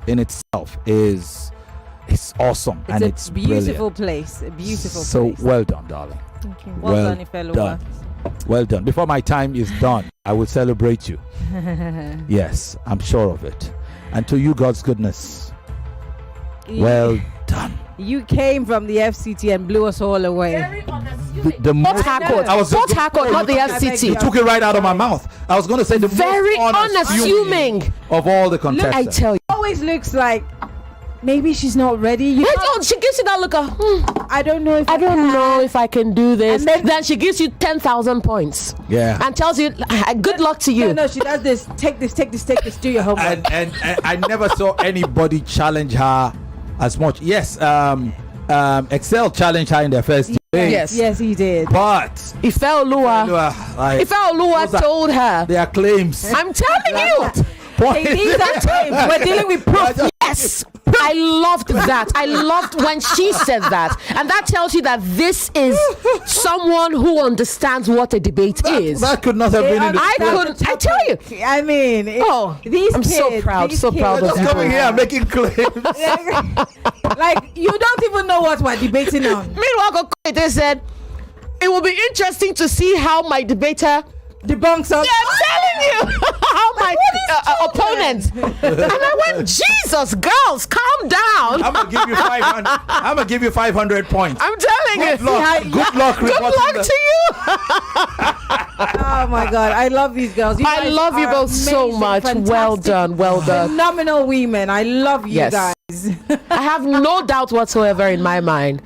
in itself is awesome. It's a beautiful brilliant. Place. A beautiful so place. Well done, darling. Thank you. Well done, Ifeloluwa. Well done. Before my time is done, I will celebrate you. Yes, I'm sure of it. And to you, God's goodness. Well done. You came from the FCT and blew us all away. Not Harcourt. Not Harcourt, not the FCT. You took it right out of my mouth. I was going to say the very most unassuming of all the contestants. I tell you, always looks like maybe she's not ready. She gives you that look of, I don't know if I don't know if I can do this. And then she gives you 10,000 points. Yeah. And tells you, good luck to you. No, she does this. Take this, do your homework. And I never saw anybody challenge her as much. Yes, Excel challenged her in their first debate. Yes, he did. But Ifeloluwa told her. Their claims. I'm telling you. Hey, these are claims. We're dealing with proof. Yes. I loved that. I loved when she said that. And that tells you that this is someone who understands what a debate is. That could not have been in the I tell you. I mean, these I'm kids, so proud of just you. coming here and making claims. Like, you don't even know what we're debating on. Meanwhile, Kokoette said, it will be interesting to see how my debater debunks us. Yeah, I'm telling you how my opponent. And I went, Jesus, girls, calm down. I'm gonna give you 500. I'm gonna give you 500 points. I'm telling you. Good luck. Good luck to you. Oh my God, I love these girls. I love you both so much. Well done. Phenomenal women. I love you guys. I have no doubt whatsoever in my mind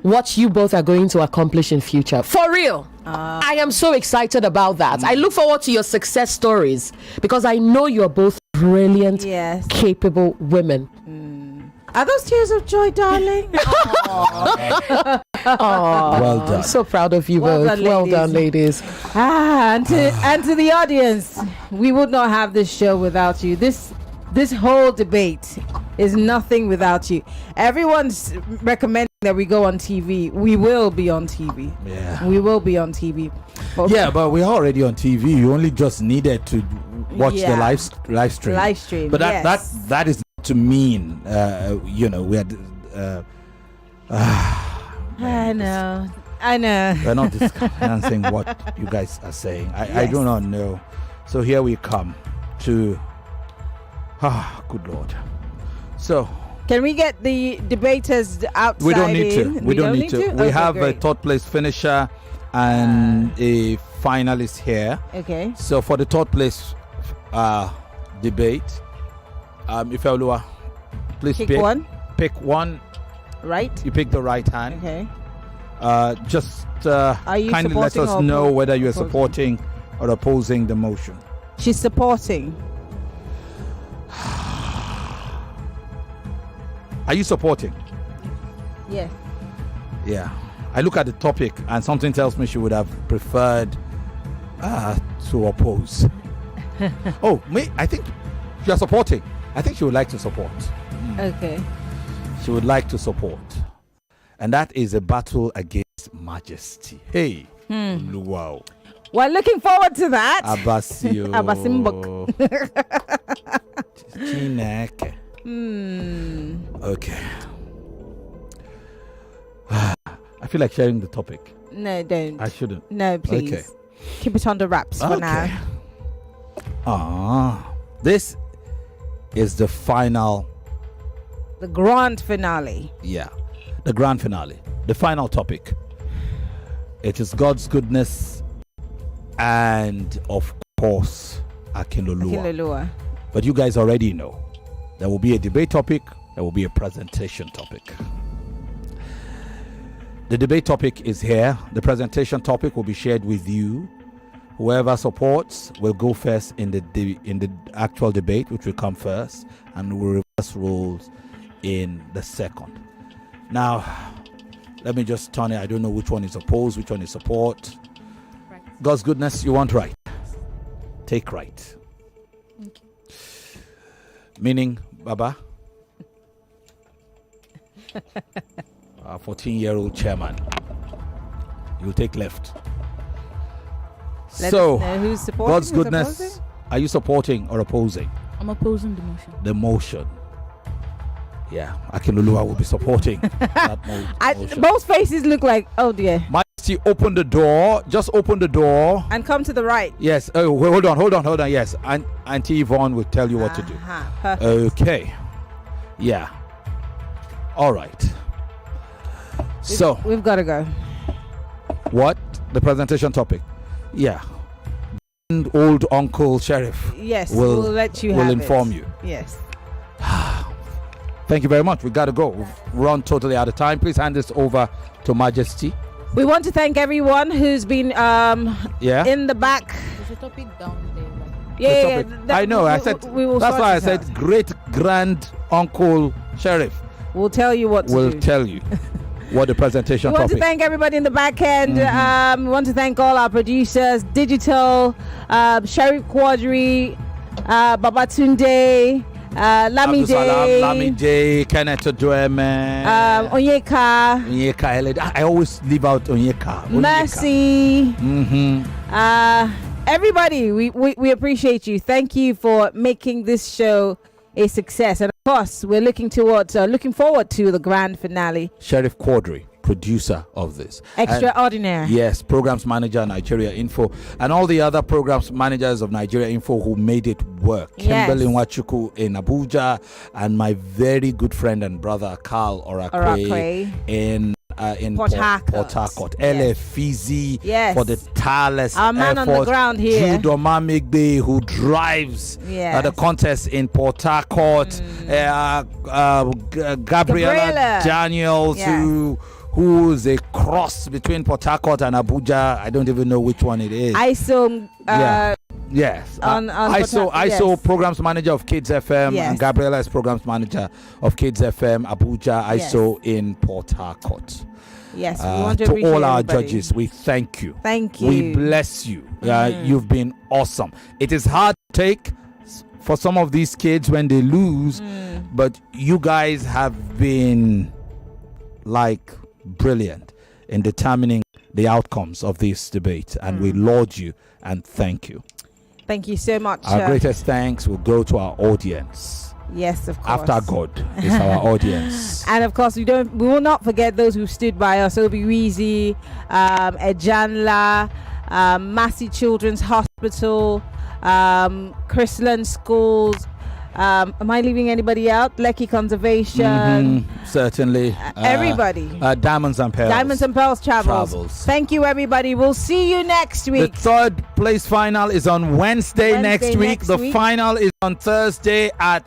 what you both are going to accomplish in future. For real. I am so excited about that. I look forward to your success stories because I know you're both brilliant, capable women. Are those tears of joy, darling? Oh, well done. I'm so proud of you both. Well done, ladies. And to the audience, we would not have this show without you. This whole debate is nothing without you. Everyone's recommending that we go on TV. We will be on TV. Yeah. We will be on TV. But we're already on TV. You only just needed to watch the live stream. Live stream. But that is not to mean, we had. I know. We're not discussing what you guys are saying. I do not know. So here we come to. Good Lord. So. Can we get the debaters outside? We don't need to. We don't need to. We have a third place finisher and a finalist here. Okay. So for the third place debate, Ifeoluwa, please pick one. Pick one. Right. You pick the right hand. Okay. Just Are you kindly let us know whether you are supporting or opposing the motion. She's supporting. Are you supporting? Yes. Yeah. I look at the topic and something tells me she would have preferred to oppose. Oh, me? I think you are supporting. I think she would like to support. Okay. She would like to support. And that is a battle against majesty. Hey. Wow. We're looking forward to that. Abasio. Abasimbok. Chineke. Okay. I feel like sharing the topic. No, don't. I shouldn't. No, please. Okay. Keep it under wraps for now. This is the final. The grand finale. Yeah. The grand finale. The final topic. It is God's goodness and, of course, Ifeloluwa. But you guys already know. There will be a debate topic. There will be a presentation topic. The debate topic is here. The presentation topic will be shared with you. Whoever supports will go first in the actual debate, which will come first, and we'll reverse roles in the second. Now, let me just turn it. I don't know which one is opposed, which one is support. Right. God's goodness, you want right. Take right. Okay. Meaning, Baba, 14-year-old chairman, you'll take left. Let us know who's supporting, God's who's goodness, opposing? Are you supporting or opposing? I'm opposing the motion. The motion. Yeah, Ifeloluwa will be supporting that motion. Both faces look like, oh dear. Majesty, open the door. Just open the door. And come to the right. Yes. Oh, hold on. Yes. Auntie Yvonne will tell you what to do. Perfect. Okay. Yeah. All right. So we've got to go. What? The presentation topic? Yeah. And old Uncle Sheriff. Yes. Will we'll let you. Will inform you. Yes. Thank you very much. We got to go. We've run totally out of time. Please hand this over to Majesty. We want to thank everyone who's been in the back. There's a topic down there. Yeah. I know. I said that's why I said great grand uncle Sheriff. We'll tell you what to do. We'll tell you what the presentation We want topic. to thank everybody in the back end. We want to thank all our producers, Digital, Sheriff Quadri, Babatunde, Lamide, Kenneth Odueme, Onyeka. I always leave out Onyeka. Mercy. Everybody, we appreciate you. Thank you for making this show a success. And of course, we're looking forward to the grand finale. Sheriff Quadri, producer of this. Extraordinary. Yes, programs manager, Nigeria Info, and all the other programs managers of Nigeria Info who made it work. Yes. Kimberly Nwachukwu in Abuja, and my very good friend and brother Carl Orakwe in Port Harcourt. Yes. Fizi Yes. for the tireless our man effort. on the ground here. Judoma Migbe, who drives the contest in Port Harcourt. Gabriela Daniels, who's a cross between Port Harcourt and Abuja. I don't even know which one it is. ISO. Yes. On ISO programs manager of Kids FM, and Gabriela is programs manager of Kids FM Abuja, ISO in Port Harcourt. Yes, we want to to appreciate all our everybody. judges, we thank you. Thank you. We bless you. You've been awesome. It is hard to take for some of these kids when they lose, but you guys have been like brilliant in determining the outcomes of this debate, and we laud you and thank you. Thank you so much. Our greatest thanks will go to our audience. Yes, of course. After God is our audience. And of course, we will not forget those who stood by us. Obi Weezy, Ejanla, Massey Children's Hospital, Chrisland Schools. Am I leaving anybody out? Lekki Conservation. Certainly. Everybody. Diamonds and Pearls. Diamonds and Pearls Travels. Thank you, everybody. We'll see you next week. The third place final is on Wednesday next week. The final is on Thursday at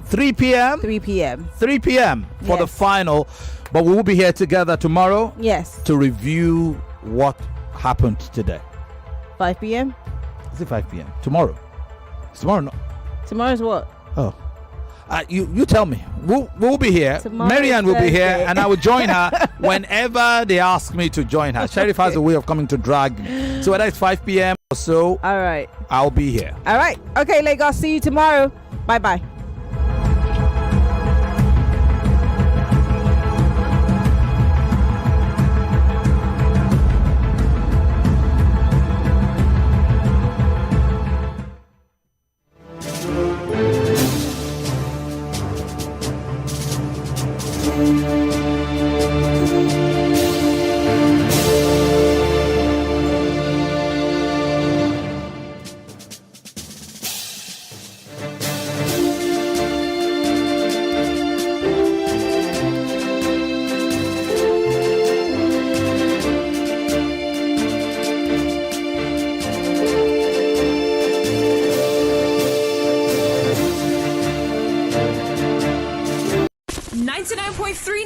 3 p.m. 3 p.m. 3 p.m. for the final. But we will be here together tomorrow. Yes. To review what happened today. 5 p.m. Is it 5 p.m.? Tomorrow. It's tomorrow. No. Tomorrow's what? Oh. You tell me. We'll be here. Tomorrow Maryann will be here, Thursday. and I will join her whenever they ask me to join her. Sheriff has a way of coming to drag me. So whether it's 5 p.m. or so, all right, I'll be here. All right. Okay, Lagos. See you tomorrow. Bye-bye.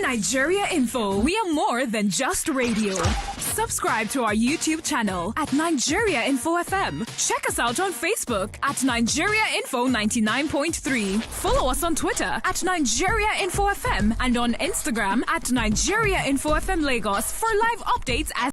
Nigeria Info. We are more than just radio. Subscribe to our YouTube channel at Nigeria Info FM. Check us out on Facebook at Nigeria Info 99.3. Follow us on Twitter at Nigeria Info FM and on Instagram at Nigeria Info FM Lagos for live updates as